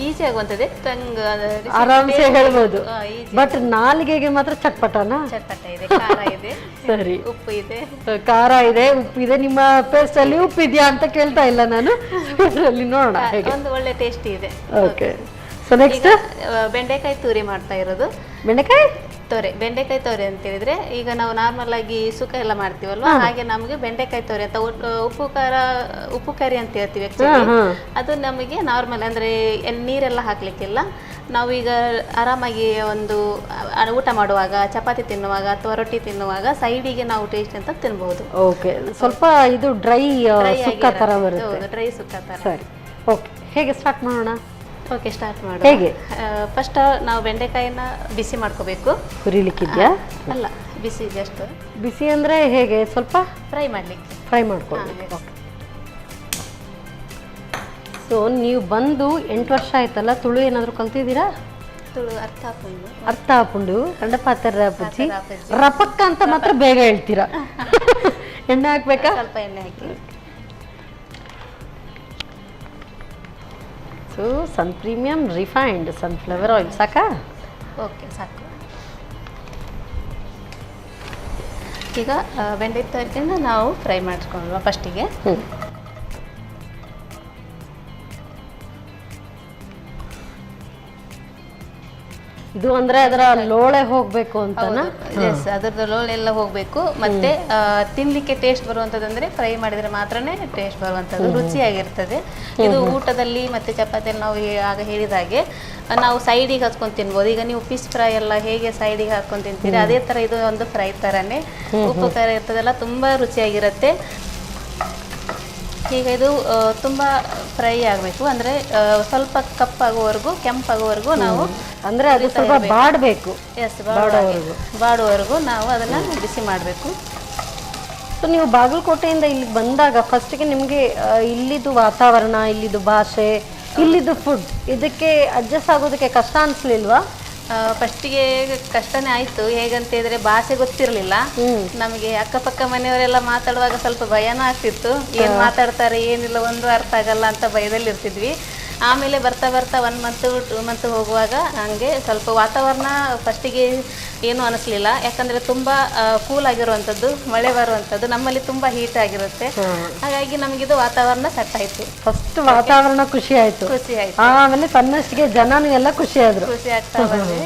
ಈಸಿ ಆಗುವಂಥದ್ದೇ ಆರಾಮ್ಸೆ ಹೇಳ್ಬೋದು, ಬಟ್ ನಾಲಿಗೆಗೆ ಮಾತ್ರ ಚಟ್ಪಟನಾ? ಚಟ್ಪಟ ಇದೆ, ಖಾರ ಇದೆ, ಸರಿ, ಉಪ್ಪು ಇದೆ, ಖಾರ ಇದೆ, ಉಪ್ಪಿದೆ. ನಿಮ್ಮ ಪೇಸ್ಟ್ ಅಲ್ಲಿ ಉಪ್ಪಿದ್ಯಾ ಅಂತ ಕೇಳ್ತಾ ಇಲ್ಲ ನಾನು, ಅಲ್ಲಿ ನೋಡೋಣ ಹೇಗೆ. ಒಂದು ಒಳ್ಳೆ ಟೇಸ್ಟ್ ಇದೆ. ಓಕೆ, ಸೊ ನೆಕ್ಸ್ಟ್ ಬೆಂಡೆಕಾಯಿ ತೂರಿ ಮಾಡ್ತಾ ಇರೋದು. ಬೆಂಡೆಕಾಯಿ ತೋರೆ ಅಂತ ಹೇಳಿದ್ರೆ, ಈಗ ನಾವು ನಾರ್ಮಲ್ ಆಗಿ ಸುಕ್ಕ ಎಲ್ಲ ಮಾಡ್ತೀವಲ್ವಾ, ಹಾಗೆ ನಮಗೆ ಬೆಂಡೆಕಾಯಿ ತೋರೆ ಅಂತ ಉಪ್ಪು ಕರಿ ಅಂತ ಹೇಳ್ತೀವಿ ಆಕ್ಚುಲಿ. ಅದು ನಮಗೆ ನಾರ್ಮಲ್ ಅಂದ್ರೆ ನೀರೆಲ್ಲ ಹಾಕ್ಲಿಕ್ಕಿಲ್ಲ. ನಾವೀಗ ಆರಾಮಾಗಿ ಒಂದು ಊಟ ಮಾಡುವಾಗ, ಚಪಾತಿ ತಿನ್ನುವಾಗ ಅಥವಾ ರೊಟ್ಟಿ ತಿನ್ನುವಾಗ ಸೈಡಿಗೆ ನಾವು ಟೇಸ್ಟ್ ಅಂತ ತಿನ್ಬಹುದು. ಓಕೆ, ಸ್ವಲ್ಪ ಇದು ಡ್ರೈ ಸುಕ್ಕ ತರ ಬರುತ್ತೆ. ಡ್ರೈ ಸುಕ್ಕ ತರ. ಸರಿ, ಓಕೆ, ಹೇಗೆ ಸ್ಟಾರ್ಟ್ ಮಾಡೋಣ? ಓಕೆ, ಸ್ಟಾರ್ಟ್ ಮಾಡೋಣ. ಹೇಗೆ? ಫಸ್ಟ್ ನಾವು ಬೆಂಡೆಕಾಯಿನ ಬಿಸಿ ಮಾಡ್ಕೋಬೇಕು. ಹುರಿಲಿಕ್ಕಿದ್ಯಾ? ಅಲ್ಲ, ಬಿಸಿ ಜಸ್ಟ್. ಬಿಸಿ ಅಂದ್ರೆ ಹೇಗೆ? ಸ್ವಲ್ಪ ಫ್ರೈ ಮಾಡ್ಲಿಕ್ಕೆ. ಫ್ರೈ ಮಾಡ್ಕೊಳ್ಳಿ. ಸೊ ನೀವು ಬಂದು 8 ವರ್ಷ ಆಯ್ತಲ್ಲ, ತುಳು ಏನಾದರೂ ಕಲ್ತಿದ್ದೀರಾ? ತುಳು ಅರ್ಥ ಹಾಕೊಂಡು ಕಂಡಪಾತರ ಪುಚ್ಚಿ ರಪಕ್ಕ ಅಂತ ಮಾತ್ರ ಬೇಗ ಹೇಳ್ತೀರಾ. ಎಣ್ಣೆ ಹಾಕ್ಬೇಕಾ? ಸ್ವಲ್ಪ ಎಣ್ಣೆ ಹಾಕಿ. ಸೊ ಸನ್ ಪ್ರೀಮಿಯಂ ರಿಫೈನ್ಡ್ ಸನ್ಫ್ಲವರ್ ಆಯಿಲ್ ಸಾಕಾ? ಓಕೆ, ಸಾಕು. ಈಗ ಬೆಂಡೆಕಾಯಿನ ನಾವು ಫ್ರೈ ಮಾಡ್ಕೊಳ್ಳುವ ಫಸ್ಟಿಗೆ. ಇದು ಅಂದ್ರೆ ಅದರ ಲೋಳೆ ಹೋಗ್ಬೇಕು ಅಂತನಾ? ಎಸ್, ಅದರದ್ದು ಲೋಳೆ ಎಲ್ಲ ಹೋಗ್ಬೇಕು. ಮತ್ತೆ ತಿನ್ಲಿಕ್ಕೆ ಟೇಸ್ಟ್ ಬರುವಂತದಂದ್ರೆ ಫ್ರೈ ಮಾಡಿದ್ರೆ ಮಾತ್ರನೇ ಟೇಸ್ಟ್ ಬರುವಂತದ್ದು, ರುಚಿಯಾಗಿರ್ತದೆ. ಇದು ಊಟದಲ್ಲಿ ಮತ್ತೆ ಚಪಾತಿಯಲ್ಲಿ ನಾವು ಆಗ ಹೇಳಿದ ಹಾಗೆ ನಾವು ಸೈಡಿಗೆ ಹಾಕ್ಕೊಂಡು ತಿನ್ಬೋದು. ಈಗ ನೀವು ಫಿಶ್ ಫ್ರೈ ಎಲ್ಲ ಹೇಗೆ ಸೈಡಿಗೆ ಹಾಕೊಂಡು ತಿಂತೀರಿ, ಅದೇ ತರ ಇದು ಒಂದು ಫ್ರೈ ತರನೇ ಉಪ್ಪು ಖಾರ ಇರ್ತದಲ್ಲ, ತುಂಬಾ ರುಚಿಯಾಗಿರುತ್ತೆ. ಈಗ ಇದು ತುಂಬ ಫ್ರೈ ಆಗಬೇಕು, ಅಂದರೆ ಸ್ವಲ್ಪ ಕಪ್ಪಾಗುವವರೆಗೂ, ಕೆಂಪಾಗುವವರೆಗೂ ನಾವು, ಅಂದರೆ ಅದು ಸ್ವಲ್ಪ ಬಾಡಬೇಕು. ಎಸ್, ಬಾಡುವವರೆಗೂ ನಾವು ಅದನ್ನು ಬಿಸಿ ಮಾಡಬೇಕು. ಸೊ ನೀವು ಬಾಗಲಕೋಟೆಯಿಂದ ಇಲ್ಲಿಗೆ ಬಂದಾಗ ಫಸ್ಟಿಗೆ ನಿಮಗೆ ಇಲ್ಲಿದ್ದು ವಾತಾವರಣ, ಇಲ್ಲಿದ್ದು ಭಾಷೆ, ಇಲ್ಲಿದ್ದು ಫುಡ್, ಇದಕ್ಕೆ ಅಡ್ಜಸ್ಟ್ ಆಗೋದಕ್ಕೆ ಕಷ್ಟ ಅನಿಸ್ಲಿಲ್ವಾ? ಫಸ್ಟಿಗೆ ಕಷ್ಟನೇ ಆಯಿತು. ಹೇಗಂತ ಹೇಳಿದ್ರೆ ಭಾಷೆ ಗೊತ್ತಿರಲಿಲ್ಲ ನಮಗೆ. ಅಕ್ಕಪಕ್ಕ ಮನೆಯವರೆಲ್ಲ ಮಾತಾಡುವಾಗ ಸ್ವಲ್ಪ ಭಯನೂ ಆಗ್ತಿತ್ತು. ಏನು ಮಾತಾಡ್ತಾರೆ ಏನಿಲ್ಲ, ಒಂದು ಅರ್ಥ ಆಗಲ್ಲ ಅಂತ ಭಯದಲ್ಲಿ ಇರ್ತಿದ್ವಿ. ಆಮೇಲೆ ಬರ್ತಾ ಬರ್ತಾ 1 ಮಂತ್ 2 ಮಂತ್ ಹೋಗುವಾಗ ಹಂಗೆ ಸ್ವಲ್ಪ ವಾತಾವರಣ ಫಸ್ಟಿಗೆ ಏನೂ ಅನಿಸ್ಲಿಲ್ಲ. ಯಾಕಂದರೆ ತುಂಬ ಕೂಲ್ ಆಗಿರುವಂಥದ್ದು, ಮಳೆ ಬರುವಂಥದ್ದು, ನಮ್ಮಲ್ಲಿ ತುಂಬ ಹೀಟ್ ಆಗಿರುತ್ತೆ. ಹಾಗಾಗಿ ನಮಗಿದು ವಾತಾವರಣ ಸೆಟ್ ಆಯಿತು. ಫಸ್ಟ್ ವಾತಾವರಣ ಖುಷಿ ಆಯಿತು, ಆಮೇಲೆ ತನ್ನಷ್ಟಿಗೆ ಜನನೂ ಎಲ್ಲ ಖುಷಿ ಆದರು. ಖುಷಿ ಆಗ್ತಾ ಬಂದೆ.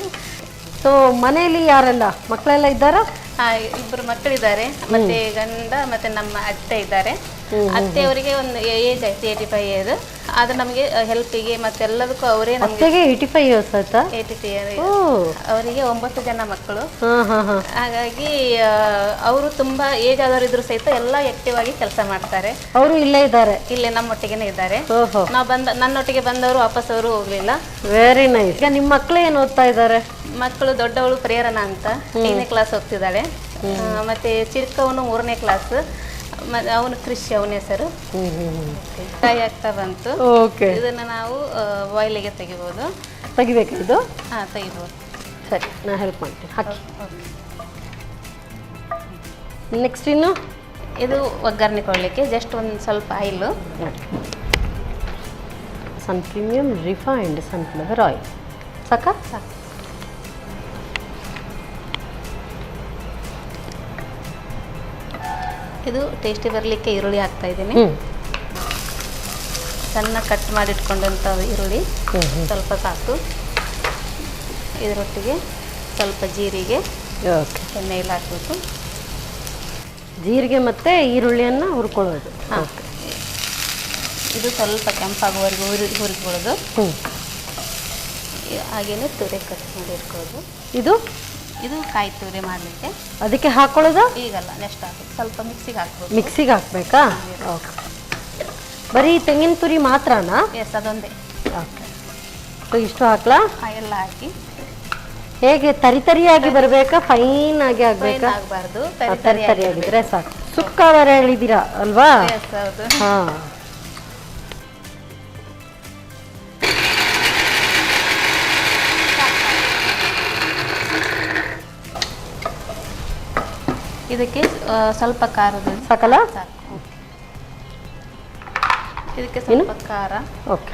ಸೊ ಮನೆಯಲ್ಲಿ ಯಾರೆಲ್ಲ ಮಕ್ಕಳೆಲ್ಲ ಇದ್ದಾರಾ? 2 ಮಕ್ಕಳಿದ್ದಾರೆ, ಮತ್ತೆ ಗಂಡ ಮತ್ತೆ ನಮ್ಮ ಅತ್ತೆ ಇದ್ದಾರೆ. ಅತ್ತೆಯವರಿಗೆ ಒಂದು ಏಜ್ ಆಯ್ತು, 85 ಇಯರ್. ಆದ್ರೆ ನಮಗೆ ಹೆಲ್ಪಿಗೆ ಮತ್ತೆಲ್ಲದಕ್ಕೂ ಅವರೇ ನಮಗೆ. 85 ಇಯರ್ಸ್ ಆಯ್ತಾ? 85 ಇಯರ್. ಅವರಿಗೆ 9 ಜನ ಮಕ್ಕಳು. ಹಾಗಾಗಿ ಅವರು ತುಂಬಾ ಏಜ್ ಆದವರಿದ್ರು ಸಹಿತ ಎಲ್ಲ ಆಕ್ಟಿವ್ ಆಗಿ ಕೆಲಸ ಮಾಡ್ತಾರೆ. ಅವರು ಇಲ್ಲೇ ಇದ್ದಾರೆ? ಇಲ್ಲೇ ನಮ್ಮೊಟ್ಟಿಗೆನೆ ಇದ್ದಾರೆ. ನಾವು ನನ್ನೊಟ್ಟಿಗೆ ಬಂದವರು ವಾಪಸ್ ಅವರು ಹೋಗ್ಲಿಲ್ಲ. Very nice. ಈಗ ನಿಮ್ಮ ಮಕ್ಕಳು ಏನು ಓದ್ತಾ ಇದ್ದಾರೆ? ಮಕ್ಕಳು ದೊಡ್ಡವಳು ಪ್ರೇರಣಾ ಅಂತ 8ನೇ ಕ್ಲಾಸ್ ಹೋಗ್ತಿದ್ದಾಳೆ. ಮತ್ತೆ ಚಿಕ್ಕವನು 3ನೇ ಕ್ಲಾಸ್. ಅವನು ಕೃಷಿ, ಅವನ ಹೆಸರು. ಫ್ರೈ ಆಗ್ತಾ ಬಂತು. ಇದನ್ನ ನಾವು ಬಾಯ್ಲಿಗೆ ತೆಗಿಬೇಕು. ಇದು ತೆಗಿಬೋದು. ಸರಿ, ನಾ ಹೆಲ್ಪ್ ಮಾಡ್ತೀನಿ. ಹಾಕಿ. ನೆಕ್ಸ್ಟ್ ಇನ್ನು ಇದು ಒಗ್ಗರಣೆ ಕೊಡಲಿಕ್ಕೆ ಜಸ್ಟ್ ಒಂದು ಸ್ವಲ್ಪ ಆಯಿಲು. ಸನ್ ಪ್ರೀಮಿಯಂ ರಿಫೈನ್ಡ್ ಸನ್ಫ್ಲವರ್ ಆಯಿಲ್ ಸಾಕಾ? ಸಾಕು. ಇದು ಟೇಸ್ಟಿ ಬರಲಿಕ್ಕೆ ಈರುಳ್ಳಿ ಹಾಕ್ತಾ ಇದ್ದೀನಿ. ಸಣ್ಣ ಕಟ್ ಮಾಡಿಟ್ಕೊಂಡಂಥ ಈರುಳ್ಳಿ ಸ್ವಲ್ಪ ಸಾಕು. ಇದರೊಟ್ಟಿಗೆ ಸ್ವಲ್ಪ ಜೀರಿಗೆ, ಎಣ್ಣೆಯಲ್ಲಿ ಹಾಕಬೇಕು. ಜೀರಿಗೆ ಮತ್ತು ಈರುಳ್ಳಿಯನ್ನು ಹುರ್ಕೊಳ್ಳೋದು. ಇದು ಸ್ವಲ್ಪ ಕೆಂಪಾಗುವವರೆಗೂ ಹುರಿಕೊಳ್ಳೋದು. ಹಾಗೇನೆ ತುರಿ ಕಟ್ ಮಾಡಿ ಇಟ್ಕೊಳ್ಳೋದು. ಇದು ಕಾಯಿ ತುರಿ ಮಾಡಲಿಕ್ಕೆ. ಅದಕ್ಕೆ ಹಾಕೊಳ್ಳೋದು? ಈಗಲ್ಲ, ನೆಕ್ಸ್ಟ್ ಹಾಕಿ ಸ್ವಲ್ಪ ಮಿಕ್ಸಿಗೆ ಹಾಕ್ಬೋದು. ಮಿಕ್ಸಿಗೆ ಹಾಕ್ಬೇಕಾ? ಓಕೆ. ಬರೀ ತೆಂಗಿನ ತುರಿ ಮಾತ್ರನಾ? ಎಸ್, ಅದೊಂದೇ. ಓಕೆ. ಸೊ ಇಷ್ಟು ಹಾಕ್ಲಾ? ಎಲ್ಲ ಹಾಕಿ. ಹೇಗೆ ತರಿತರಿಯಾಗಿ ಬರಬೇಕಾ, ಫೈನ್ ಆಗಿ ಆಗಬೇಕಾ? ಆಗಬಾರ್ದು, ತರಿತರಿಯಾಗಿದ್ರೆ ಸಾಕು. ಸುಕ್ಕವರ ಹೇಳಿದ್ದೀರಾ ಅಲ್ವಾ? ಹೌದು. ಹಾಂ. ಇದಕ್ಕೆ ಸ್ವಲ್ಪ ಖಾರದ ಸಾಕಲ್ಲ? ಸಾಕು. ಇದಕ್ಕೆ ಸ್ವಲ್ಪ ಖಾರ. ಓಕೆ,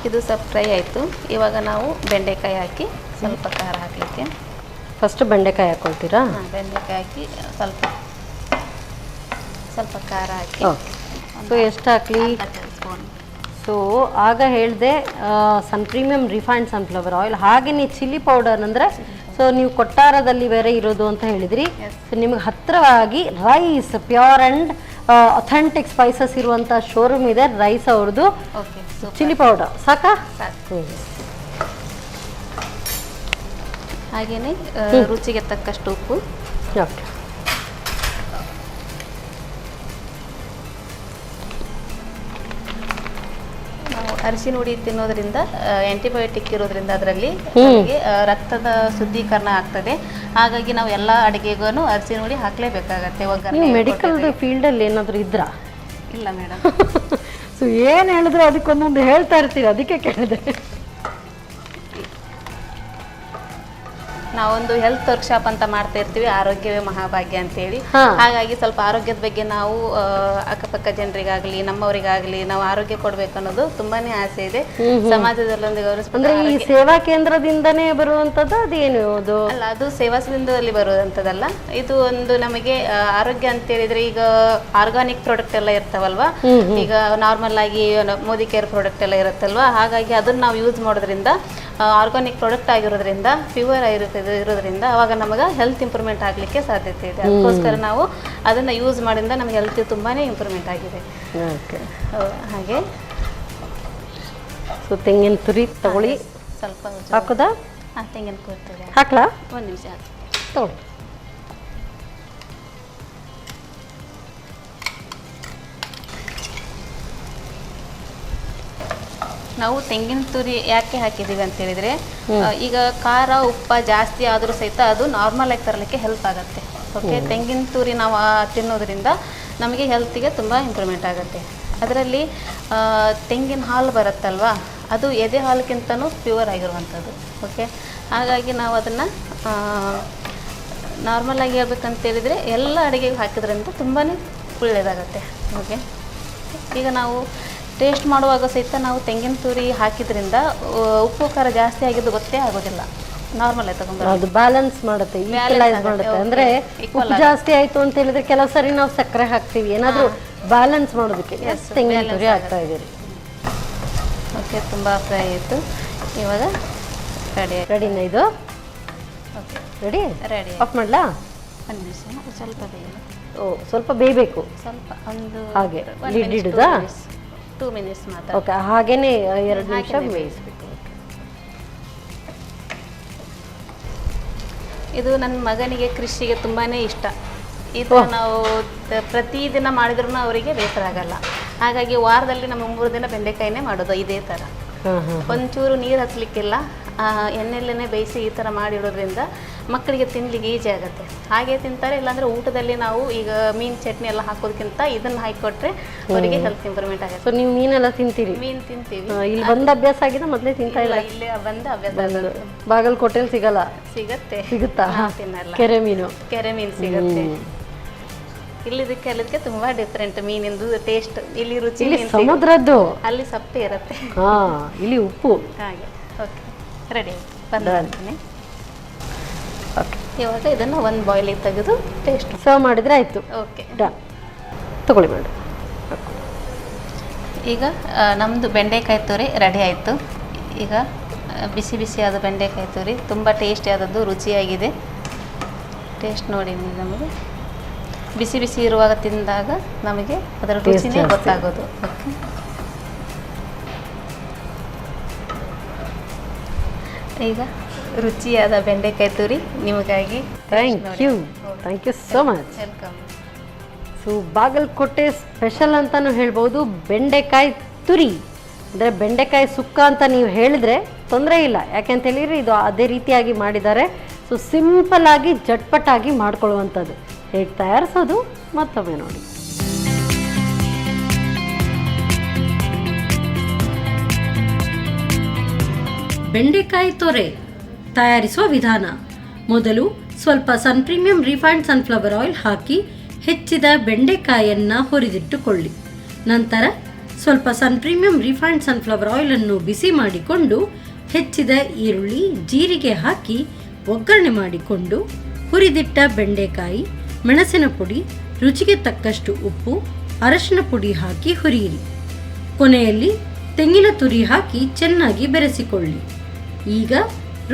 ಇದು ಸ್ವಲ್ಪ ಫ್ರೈ ಆಯಿತು. ಇವಾಗ ನಾವು ಬೆಂಡೆಕಾಯಿ ಹಾಕಿ ಸ್ವಲ್ಪ ಖಾರ ಹಾಕಲಿಕ್ಕೆ. ಫಸ್ಟ್ ಬೆಂಡೆಕಾಯಿ ಹಾಕ್ಕೊಳ್ತೀರಾ? ಬೆಂಡೆಕಾಯಿ ಹಾಕಿ ಸ್ವಲ್ಪ ಖಾರ ಹಾಕಿ. ಓಕೆ, ಸೊ ಎಷ್ಟು ಹಾಕಲಿ? ಸ್ಪೂನ್. ಸೊ ಆಗ ಹೇಳಿದೆ Sun premium refined sunflower oil, ಹಾಗೆಯೇ ಚಿಲ್ಲಿ ಪೌಡರ್ ಅಂದರೆ ಸೊ ನೀವು ಕೊಟ್ಟಾರದಲ್ಲಿ ಬೇರೆ ಇರೋದು ಅಂತ ಹೇಳಿದ್ರಿ. ಸೊ ನಿಮಗೆ ಹತ್ತಿರವಾಗಿ rice pure and authentic spices ಇರುವಂಥ ಶೋರೂಮ್ ಇದೆ ರೈಸ್ ಅವ್ರದ್ದು. ಓಕೆ, ಚಿಲ್ಲಿ ಪೌಡರ್ ಸಾಕಾ? ಸಾಕು. ಹಾಗೆಯೇ ರುಚಿಗೆ ತಕ್ಕಷ್ಟು ಉಪ್ಪು. ಓಕೆ, ನಾವು ಅರಿಶಿನ ಹುಡಿ ತಿನ್ನೋದ್ರಿಂದ ಆಂಟಿಬಯೋಟಿಕ್ ಇರೋದ್ರಿಂದ ಅದರಲ್ಲಿ ನಮಗೆ ರಕ್ತದ ಶುದ್ಧೀಕರಣ ಆಗ್ತದೆ. ಹಾಗಾಗಿ ನಾವು ಎಲ್ಲ ಅಡುಗೆಗೂ ಅರಿಶಿನ ಹುಡಿ ಹಾಕಲೇಬೇಕಾಗತ್ತೆ. ನೀವು ಮೆಡಿಕಲ್ ಫೀಲ್ಡಲ್ಲಿ ಏನಾದರೂ ಇದ್ರಾ? ಇಲ್ಲ ಮೇಡಮ್. ಸೊ ಏನು ಹೇಳಿದ್ರು ಅದಕ್ಕೊಂದೊಂದು ಹೇಳ್ತಾ ಇರ್ತೀರಿ, ಅದಕ್ಕೆ ಕೇಳಿದೆ. ನಾವೊಂದು ಹೆಲ್ತ್ ವರ್ಕ್ಶಾಪ್ ಅಂತ ಮಾಡ್ತಾ ಇರ್ತೀವಿ, ಆರೋಗ್ಯವೇ ಮಹಾಭಾಗ್ಯ ಅಂತೇಳಿ. ಹಾಗಾಗಿ ಸ್ವಲ್ಪ ಆರೋಗ್ಯದ ಬಗ್ಗೆ ನಾವು ಅಕ್ಕಪಕ್ಕ ಜನರಿಗಾಗಲಿ ನಮ್ಮವರಿಗಾಗಲಿ ನಾವು ಆರೋಗ್ಯ ಕೊಡ್ಬೇಕು ಅನ್ನೋದು ತುಂಬಾನೇ ಆಸೆ ಇದೆ. ಸಮಾಜದಲ್ಲಿ ಅಂದ್ರೆ ಈ ಸೇವಾ ಕೇಂದ್ರದಿಂದನೇ ಬರುವಂತದ್ದು ಅದೇನು? ಅಲ್ಲ, ಅದು ಸೇವಾ ಕೇಂದ್ರದಲ್ಲಿ ಬರುವಂತದಲ್ಲ. ಇದು ಒಂದು ನಮಗೆ ಆರೋಗ್ಯ ಅಂತ ಹೇಳಿದ್ರೆ ಈಗ ಆರ್ಗಾನಿಕ್ ಪ್ರಾಡಕ್ಟ್ ಎಲ್ಲ ಇರ್ತಾವಲ್ವಾ, ಈಗ ನಾರ್ಮಲ್ ಆಗಿ ಮೋದಿ ಕೇರ್ ಪ್ರಾಡಕ್ಟ್ ಎಲ್ಲ ಇರುತ್ತಲ್ವಾ, ಹಾಗಾಗಿ ಅದನ್ನ ನಾವು ಯೂಸ್ ಮಾಡೋದ್ರಿಂದ ಆರ್ಗಾನಿಕ್ ಪ್ರಾಡಕ್ಟ್ ಆಗಿರೋದ್ರಿಂದ ಪ್ಯೂರ್ ಇರೋದ್ರಿಂದ ಅವಾಗ ನಮಗೆ ಹೆಲ್ತ್ ಇಂಪ್ರೂವ್ಮೆಂಟ್ ಆಗಲಿಕ್ಕೆ ಸಾಧ್ಯತೆ ಇದೆ. ಅದಕ್ಕೋಸ್ಕರ ನಾವು ಅದನ್ನು ಯೂಸ್ ಮಾಡಿಂದ ನಮಗೆ ಹೆಲ್ತ್ ತುಂಬಾ ಇಂಪ್ರೂವ್ಮೆಂಟ್ ಆಗಿದೆ. ಹಾಗೆ ಸೊ ತೆಂಗಿನ ತುರಿ ತಗೊಳ್ಳಿ, ಸ್ವಲ್ಪ ಹಾಕೋದಾ? ತೆಂಗಿನ ತುರಿ ಹಾಕ್ಲಾ? ಒಂದು ನಿಮಿಷ ತಗೊಳ್ಳಿ. ನಾವು ತೆಂಗಿನ ತುರಿ ಯಾಕೆ ಹಾಕಿದ್ದೀವಿ ಅಂತ ಹೇಳಿದ್ರೆ, ಈಗ ಖಾರ ಉಪ್ಪ ಜಾಸ್ತಿ ಆದರೂ ಸಹಿತ ಅದು ನಾರ್ಮಲ್ ಆಗಿ ತರಲಿಕ್ಕೆ ಹೆಲ್ಪ್ ಆಗುತ್ತೆ. ಓಕೆ, ತೆಂಗಿನ ತುರಿ ನಾವು ತಿನ್ನೋದ್ರಿಂದ ನಮಗೆ ಹೆಲ್ತಿಗೆ ತುಂಬ ಇಂಪ್ರೂವ್ಮೆಂಟ್ ಆಗುತ್ತೆ. ಅದರಲ್ಲಿ ತೆಂಗಿನ ಹಾಲು ಬರುತ್ತಲ್ವಾ, ಅದು ಎದೆ ಹಾಲಕ್ಕಿಂತನೂ ಪ್ಯೂರ್ ಆಗಿರುವಂಥದ್ದು. ಓಕೆ, ಹಾಗಾಗಿ ನಾವು ಅದನ್ನು ನಾರ್ಮಲಾಗಿ ಹೇಳ್ಬೇಕಂತ ಹೇಳಿದರೆ ಎಲ್ಲ ಅಡುಗೆಗೆ ಹಾಕಿದ್ರಿಂದ ತುಂಬಾ ಒಳ್ಳೆಯದಾಗತ್ತೆ. ಓಕೆ, ಈಗ ನಾವು ಟೇಸ್ಟ್ ಮಾಡುವಾಗ ಸಹಿತ ನಾವು ತೆಂಗಿನ ತುರಿ ಹಾಕಿದ್ರಿಂದ ಉಪ್ಪು ಖಾರ ಜಾಸ್ತಿ ಆಗಿದ್ದು ಗೊತ್ತೇ ಆಗೋದಿಲ್ಲ. ನಾರ್ಮಲ್ ಆಗಿ ತಗೊಂಡ್ರೆ ಅದು ಬ್ಯಾಲೆನ್ಸ್ ಮಾಡುತ್ತೆ, ಈಕ್ವಲೈಸ್ ಮಾಡುತ್ತೆ. ಅಂದ್ರೆ ಉಪ್ಪು ಜಾಸ್ತಿ ಆಯ್ತು ಅಂತ ಹೇಳಿದ್ರೆ ಕೆಲವು ಸರಿ ನಾವು ಸಕ್ಕರೆ ಹಾಕ್ತೀವಿ, ಏನಾದರೂ ಬ್ಯಾಲೆನ್ಸ್ ಮಾಡೋದಕ್ಕೆ ತೆಂಗಿನ ತುರಿ ಹಾಕ್ತಾ ಇದ್ದೀರಿ. ಓಕೆ, ತುಂಬ ಫ್ರೈ ಆಯಿತು. ಇವಾಗ ರೆಡಿನಾ ಇದು? Okay, ready ready. ಆಫ್ ಮಾಡಲಾ? ಒಂದು ನಿಮಿಷ, ಸ್ವಲ್ಪ ಬೇಯಿಲ್ಲ. ಓ, ಸ್ವಲ್ಪ ಬೇಯಬೇಕು. ಸ್ವಲ್ಪ ಒಂದು ಹಾಗೆ ಲಿಡ್ ಇಡುದಾ? 2 ಮಿನಿಟ್ಸ್ ಮಾತ್ರ. ಓಕೆ, ಹಾಗೇನೆ 2 ನಿಮಿಷ ಬೇಯಿಸ್ಬೇಕು. ಇದು ನನ್ನ ಮಗನಿಗೆ ಕೃಷಿಗೆ ತುಂಬಾ ಇಷ್ಟ. ಇದು ನಾವು ಪ್ರತಿದಿನ ಮಾಡಿದ್ರೂ ಅವರಿಗೆ ಬೇಸರ ಆಗಲ್ಲ. ಹಾಗಾಗಿ ವಾರದಲ್ಲಿ ನಮ್ಮ 3 ದಿನ ಬೆಂಡೆಕಾಯಿನೇ ಮಾಡೋದು ಇದೇ ಥರ. ಒಂಚೂರು ನೀರು ಹಚ್ಚಲಿಕ್ಕಿಲ್ಲ, ಎಣ್ಣೆಲ್ಲೇ ಬೇಯಿಸಿ ಈ ಥರ ಮಾಡಿಡೋದ್ರಿಂದ ಮಕ್ಕಳಿಗೆ ತಿನ್ನಲಿಕ್ಕೆ ಈಜಿ ಆಗುತ್ತೆ. ಹಾಗೆ ತಿಂತಾರೆ. ಇಲ್ಲಾಂದರೆ ಊಟದಲ್ಲಿ ನಾವು ಈಗ ಮೀನು ಚಟ್ನಿ ಎಲ್ಲ ಹಾಕೋದಕ್ಕಿಂತ ಇದನ್ನು ಹಾಕಿಕೊಟ್ರೆ ಅವರಿಗೆ ಹೆಲ್ತ್ ಇಂಪ್ರೂವ್ಮೆಂಟ್ ಆಗುತ್ತೆ. ಸೊ ನೀವು ಮೀನೆಲ್ಲ ತಿಂತೀರಿ? ಮೀನು ತಿಂತೀವಿ. ಇಲ್ಲಿ ಬಂದು ಅಭ್ಯಾಸ ಆಗಿದೆ, ಮೊದಲೇ ತಿಂತಾ ಇಲ್ಲ? ಇಲ್ಲೇ ಬಂದು ಅಭ್ಯಾಸ. ಬಾಗಲಕೋಟೆಯಲ್ಲಿ ಸಿಗಲ್ಲ? ಸಿಗುತ್ತಾ? ತಿನ್ನಲ್ಲ. ಕೆರೆ ಮೀನು? ಕೆರೆ ಮೀನು ಸಿಗುತ್ತೆ. ಇಲ್ಲಿದಕ್ಕೆ ಅಲ್ಲಿದಕ್ಕೆ ತುಂಬಾ ಡಿಫ್ರೆಂಟ್ ಮೀನಿಂದು ಟೇಸ್ಟ್. ಇಲ್ಲಿ ರುಚಿ ಸಮುದ್ರದ್ದು, ಅಲ್ಲಿ ಸಪ್ಪೆ ಇರುತ್ತೆ, ಇಲ್ಲಿ ಉಪ್ಪು. ಹಾಗೆ. ಓಕೆ, ರೆಡಿ ಬಂದಂತಾನೆ. ಇವಾಗ ಇದನ್ನು ಒಂದು ಬಾಯ್ಲಿಗೆ ತೆಗೆದು ಟೇಸ್ಟ್ ಸರ್ವ್ ಮಾಡಿದ್ರೆ ಆಯ್ತು. ಓಕೆ, ತಗೊಳ್ಳಿ ಮಾಡಿ. ಈಗ ನಮ್ಮದು ಬೆಂಡೆಕಾಯಿ ತುರಿ ರೆಡಿ ಆಯಿತು. ಈಗ ಬಿಸಿ ಬಿಸಿಯಾದ ಬೆಂಡೆಕಾಯಿ ತುರಿ ತುಂಬ ಟೇಸ್ಟಿ ಆದದ್ದು, ರುಚಿಯಾಗಿದೆ. ಟೇಸ್ಟ್ ನೋಡಿ ನಮಗೆ ಬಿಸಿ ಬಿಸಿ ಇರುವಾಗ ತಿಂದಾಗ ನಮಗೆ ಅದರ ರುಚಿನೇ ಗೊತ್ತಾಗೋದು. ಓಕೆ, ಈಗ ರುಚಿಯಾದ ಬೆಂಡೆಕಾಯಿ ತುರಿ ನಿಮಗಾಗಿ. Thank you so much. Welcome. So Bagalkote special ಅಂತಾನು ಹೇಳ್ಬೋದು ಬೆಂಡೆಕಾಯಿ ತುರಿ, ಅಂದರೆ ಬೆಂಡೆಕಾಯಿ ಸುಕ್ಕ ಅಂತ ನೀವು ಹೇಳಿದರೆ ತೊಂದರೆ ಇಲ್ಲ. ಯಾಕೆಂತ ಹೇಳಿದ್ರೆ ಇದು ಅದೇ ರೀತಿಯಾಗಿ ಮಾಡಿದ್ದಾರೆ. ಸೊ ಸಿಂಪಲ್ ಆಗಿ ಜಟ್ಪಟಾಗಿ ಮಾಡ್ಕೊಳ್ಳುವಂಥದ್ದು. ಹೇಗೆ ತಯಾರಿಸೋದು ಮತ್ತೊಮ್ಮೆ ನೋಡಿ. ಬೆಂಡೆಕಾಯಿ ತೊರೆ ತಯಾರಿಸುವ ವಿಧಾನ. ಮೊದಲು ಸ್ವಲ್ಪ ಸನ್ ಪ್ರೀಮಿಯಂ ರಿಫೈನ್ಡ್ ಸನ್ಫ್ಲವರ್ ಆಯಿಲ್ ಹಾಕಿ ಹೆಚ್ಚಿದ ಬೆಂಡೆಕಾಯನ್ನು ಹುರಿದಿಟ್ಟುಕೊಳ್ಳಿ. ನಂತರ ಸ್ವಲ್ಪ ಸನ್ ಪ್ರೀಮಿಯಂ ರಿಫೈನ್ಡ್ ಸನ್ಫ್ಲವರ್ ಆಯಿಲನ್ನು ಬಿಸಿ ಮಾಡಿಕೊಂಡು ಹೆಚ್ಚಿದ ಈರುಳ್ಳಿ, ಜೀರಿಗೆ ಹಾಕಿ ಒಗ್ಗರಣೆ ಮಾಡಿಕೊಂಡು ಹುರಿದಿಟ್ಟ ಬೆಂಡೆಕಾಯಿ, ಮೆಣಸಿನ ಪುಡಿ, ರುಚಿಗೆ ತಕ್ಕಷ್ಟು ಉಪ್ಪು, ಅರಶಿನ ಪುಡಿ ಹಾಕಿ ಹುರಿಯಿರಿ. ಕೊನೆಯಲ್ಲಿ ತೆಂಗಿನ ತುರಿ ಹಾಕಿ ಚೆನ್ನಾಗಿ ಬೆರೆಸಿಕೊಳ್ಳಿ. ಈಗ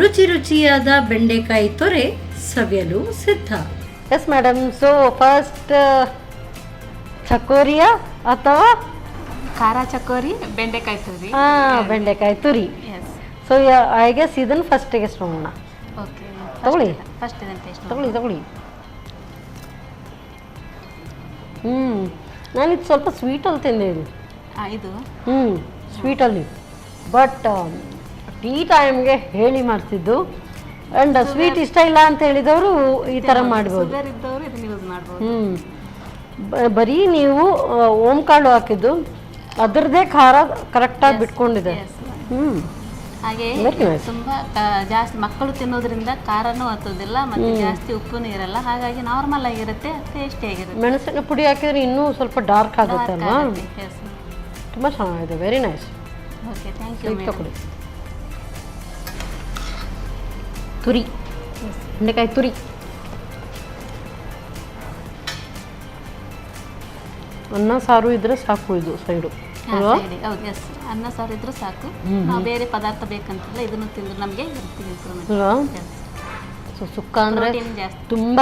ರುಚಿಯಾದ ಬೆಂಡೆಕಾಯಿ ತೊರೆ ಸವಿಯಲು ಸಿದ್ಧ. ಎಸ್ ಮೇಡಮ್, ಸೊ ಫಸ್ಟ್ ಚಕೋರಿಯ ಅಥವಾ ಖಾರ ಚಕೋರಿ, ಬೆಂಡೆಕಾಯಿ ತುರಿ. ಬೆಂಡೆಕಾಯಿ ತುರಿ. ಸೊ ಐ ಗೆಸ್ ಇದನ್ನು ಫಸ್ಟ್ ಟೇಸ್ಟ್ ಮಾಡೋಣ. ಓಕೆ, ತಗೊಳ್ಳಿ ಫಸ್ಟ್ ಇದನ್ನು ಟೇಸ್ಟ್ ತಗೊಳ್ಳಿ. ನಾನಿದು ಸ್ವಲ್ಪ ಸ್ವೀಟಲ್ಲಿ ತಿಂದೆ ಇದು. ಇದು ಸ್ವೀಟಲ್ಲಿ, ಬಟ್ ಟೀ ಟೈಮ್ಗೆ ಹೇಳಿ ಮಾಡ್ತಿದ್ದು. ಆ್ಯಂಡ್ ಸ್ವೀಟ್ ಇಷ್ಟ ಇಲ್ಲ ಅಂತ ಹೇಳಿದವರು ಈ ಥರ ಮಾಡ್ಬೋದು. ಶುಗರ್ ಇದ್ದವರು ಇದನ್ನ ಯೂಸ್ ಮಾಡ್ಬೋದು. ಬರೀ ನೀವು ಓಂಕಾಳು ಹಾಕಿದ್ದು ಅದರದ್ದೇ ಖಾರ ಕರೆಕ್ಟಾಗಿ ಬಿಟ್ಕೊಂಡಿದೆ. ಹಾಗೆ ತುಂಬಾ ಜಾಸ್ತಿ ಮಕ್ಕಳು ತಿನ್ನೋದ್ರಿಂದ ಖಾರನೂ ಹತ್ತೋದಿಲ್ಲ ಮತ್ತೆ ಜಾಸ್ತಿ ಉಪ್ಪುನೂ ಇರಲ್ಲ, ಹಾಗಾಗಿ ನಾರ್ಮಲ್ ಆಗಿರುತ್ತೆ, ಟೇಸ್ಟಿ ಆಗಿರುತ್ತೆ. ಮೆಣಸಿನ ಪುಡಿ ಹಾಕಿದ್ರೆ ಇನ್ನೂ ಸ್ವಲ್ಪ ಡಾರ್ಕ್ ಆಗುತ್ತೆ ಅಲ್ವಾ? ತುಂಬ ಚೆನ್ನಾಗಿದೆ, very nice. Okay, thank you. ತಗೊಳ್ಳಿ. ತುರಿ, ಬೆಂಡೆಕಾಯಿ ತುರಿ. ಅನ್ನ ಸಾರು ಇದ್ರೆ ಸಾಕು ಇದು ಸೈಡು ಅಲ್ವಾ? ಹೌದು, ಎಸ್, ಅನ್ನ ಸಾರು ಇದ್ರೂ ಸಾಕು. ನಾವು ಬೇರೆ ಪದಾರ್ಥ ಬೇಕಂತಿಲ್ಲ, ಇದನ್ನು ತಿಂದ್ರೆ ನಮಗೆ ಅಲ್ವಾ? ಸೊ ಸುಕ್ಕ ಅಂದರೆ ತುಂಬ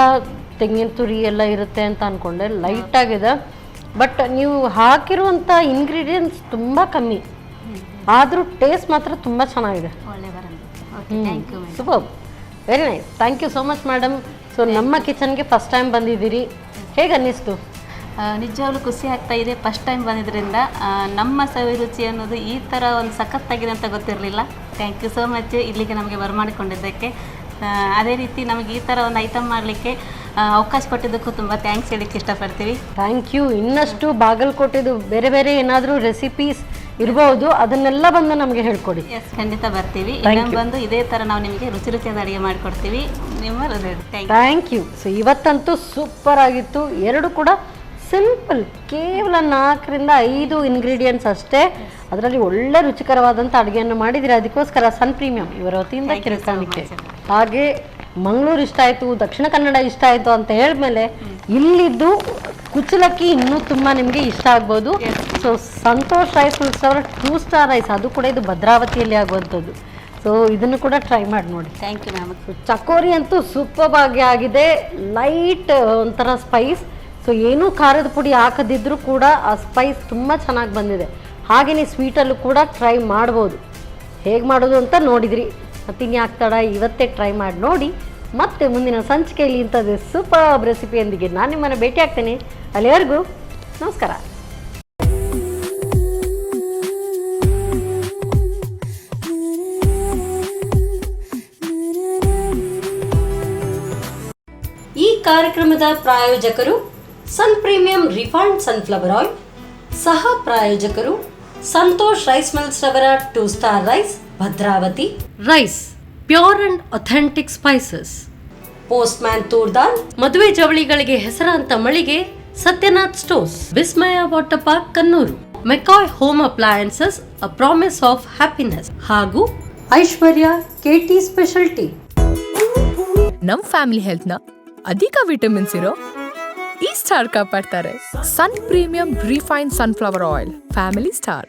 ತೆಂಗಿನ ತುರಿ ಎಲ್ಲ ಇರುತ್ತೆ ಅಂತ ಅಂದ್ಕೊಂಡೆ. ಲೈಟ್ ಆಗಿದೆ, ಬಟ್ ನೀವು ಹಾಕಿರುವಂಥ ಇಂಗ್ರೀಡಿಯೆಂಟ್ಸ್ ತುಂಬ ಕಮ್ಮಿ, ಆದರೂ ಟೇಸ್ಟ್ ಮಾತ್ರ ತುಂಬ ಚೆನ್ನಾಗಿದೆ. ಒಳ್ಳೆ ಬರುತ್ತೆ. Super, very nice. Thank you so much madam. So ನಮ್ಮ ಕಿಚನ್ಗೆ ಫಸ್ಟ್ ಟೈಮ್ ಬಂದಿದ್ದೀರಿ, ಹೇಗೆ ಅನ್ನಿಸ್ತು? ನಿಜವಾಗ್ಲೂ ಖುಷಿ ಆಗ್ತಾ ಇದೆ. ಫಸ್ಟ್ ಟೈಮ್ ಬಂದಿದ್ದರಿಂದ ನಮ್ಮ ಸವಿರುಚಿ ಅನ್ನೋದು ಈ ಥರ ಒಂದು ಸಖತ್ತಾಗಿದೆ ಅಂತ ಗೊತ್ತಿರಲಿಲ್ಲ. ಥ್ಯಾಂಕ್ ಯು ಸೋ ಮಚ್ ಇಲ್ಲಿಗೆ ನಮಗೆ ಬರಮಾಡಿಕೊಂಡಿದ್ದಕ್ಕೆ. ಅದೇ ರೀತಿ ನಮಗೆ ಈ ಥರ ಒಂದು ಐಟಮ್ ಮಾಡಲಿಕ್ಕೆ ಅವಕಾಶ ಕೊಟ್ಟಿದ್ದಕ್ಕೂ ತುಂಬ ಥ್ಯಾಂಕ್ಸ್ ಹೇಳಲಿಕ್ಕೆ ಇಷ್ಟಪಡ್ತೀವಿ. Thank you. ಇನ್ನಷ್ಟು ಬಾಗಲಕೋಟೆದು ಬೇರೆ ಬೇರೆ ಏನಾದರೂ ರೆಸಿಪೀಸ್ ಇರ್ಬೋದು, ಅದನ್ನೆಲ್ಲ ಬಂದು ನಮಗೆ ಹೇಳ್ಕೊಡಿ. ಎಸ್, ಖಂಡಿತ ಬರ್ತೀವಿ. ಇನ್ನೊಮ್ಮೆ ಬಂದು ಇದೇ ಥರ ನಾವು ನಿಮಗೆ ರುಚಿಯಾದ ಅಡುಗೆ ಮಾಡಿಕೊಡ್ತೀವಿ. ನಿಮ್ಮ ಥ್ಯಾಂಕ್ ಯು. ಸೊ ಇವತ್ತಂತೂ ಸೂಪರ್ ಆಗಿತ್ತು. ಎರಡು ಕೂಡ ಸಿಂಪಲ್, ಕೇವಲ 4-5 ಇಂಗ್ರೀಡಿಯೆಂಟ್ಸ್ ಅಷ್ಟೇ, ಅದರಲ್ಲಿ ಒಳ್ಳೆ ರುಚಿಕರವಾದಂಥ ಅಡುಗೆಯನ್ನು ಮಾಡಿದರೆ ಅದಕ್ಕೋಸ್ಕರ ಸನ್ ಪ್ರೀಮಿಯಂ ಇವರ ವತಿಯಿಂದ ಕಿರುಕಾಣಿಕೆ. ಹಾಗೆ ಮಂಗಳೂರು ಇಷ್ಟ ಆಯಿತು, ದಕ್ಷಿಣ ಕನ್ನಡ ಇಷ್ಟ ಆಯಿತು ಅಂತ ಹೇಳಿದ್ಮೇಲೆ ಇಲ್ಲಿದ್ದು ಕುಚ್ಚಲಕ್ಕಿ ಇನ್ನೂ ತುಂಬ ನಿಮಗೆ ಇಷ್ಟ ಆಗ್ಬೋದು. ಸೊ ಸಂತೋಷ್ ರೈಸ್ ಮಿಲ್ಸ್ ಅವರ 2 ಸ್ಟಾರ್ ರೈಸ್, ಅದು ಕೂಡ ಇದು ಭದ್ರಾವತಿಯಲ್ಲಿ ಆಗುವಂಥದ್ದು. ಸೊ ಇದನ್ನು ಕೂಡ ಟ್ರೈ ಮಾಡಿ ನೋಡಿ. Thank you ma'am. ಚಕೋರಿ ಅಂತೂ ಸೂಪರ್ ಆಗಿ ಆಗಿದೆ, ಲೈಟ್ ಒಂಥರ ಸ್ಪೈಸ್. ಸೊ ಏನೂ ಖಾರದ ಪುಡಿ ಹಾಕದಿದ್ರೂ ಕೂಡ ಆ ಸ್ಪೈಸ್ ತುಂಬ ಚೆನ್ನಾಗಿ ಬಂದಿದೆ. ಹಾಗೆಯೇ ಸ್ವೀಟಲ್ಲೂ ಕೂಡ ಟ್ರೈ ಮಾಡ್ಬೋದು. ಹೇಗೆ ಮಾಡೋದು ಅಂತ ನೋಡಿದ್ರಿ, ಮತ್ತಿನ್ಯಾಕೆ ತಡ, ಇವತ್ತೇ ಟ್ರೈ ಮಾಡಿ ನೋಡಿ. ಮತ್ತೆ ಮುಂದಿನ ಸಂಚಿಕೆಯಲ್ಲಿ ಇಂಥದ್ದು ಸೂಪರ್ ರೆಸಿಪಿಯೊಂದಿಗೆ ನಾನು ನಿಮ್ಮನ್ನು ಭೇಟಿ ಆಗ್ತೇನೆ. ಅಲ್ಲಿವರೆಗೂ ನಮಸ್ಕಾರ. ಈ ಕಾರ್ಯಕ್ರಮದ ಪ್ರಾಯೋಜಕರು Sun premium refined sunflower oil, ಸಹ ಪ್ರಾಯೋಜಕರು ಸಂತೋಷ್ ರೈಸ್ ಮಿಲ್ಸ್ ರವರ 2 star rice, Bhadravati. Rice pure and authentic spices. Postman ತೂರ್ದಾಲ್, ಮದುವೆ ಜವಳಿಗಳಿಗೆ ಹೆಸರಾಂತ ಮಳಿಗೆ Satyanath stores, Vismaya water park Kannur, McCoy home appliances a promise of happiness ಹಾಗೂ ಐಶ್ವರ್ಯ ಕೆಟಿ ಸ್ಪೆಷಾಲಿಟಿ. ನಮ್ ಫ್ಯಾಮಿಲಿ ಹೆಲ್ತ್ ನ ಅಧಿಕ ವಿಟಮಿನ್ಸ್ ಇರೋ ಈ ಸ್ಟಾರ್ ಕಾಪಾಡ್ತಾರೆ. Sun premium refined sunflower oil, family star.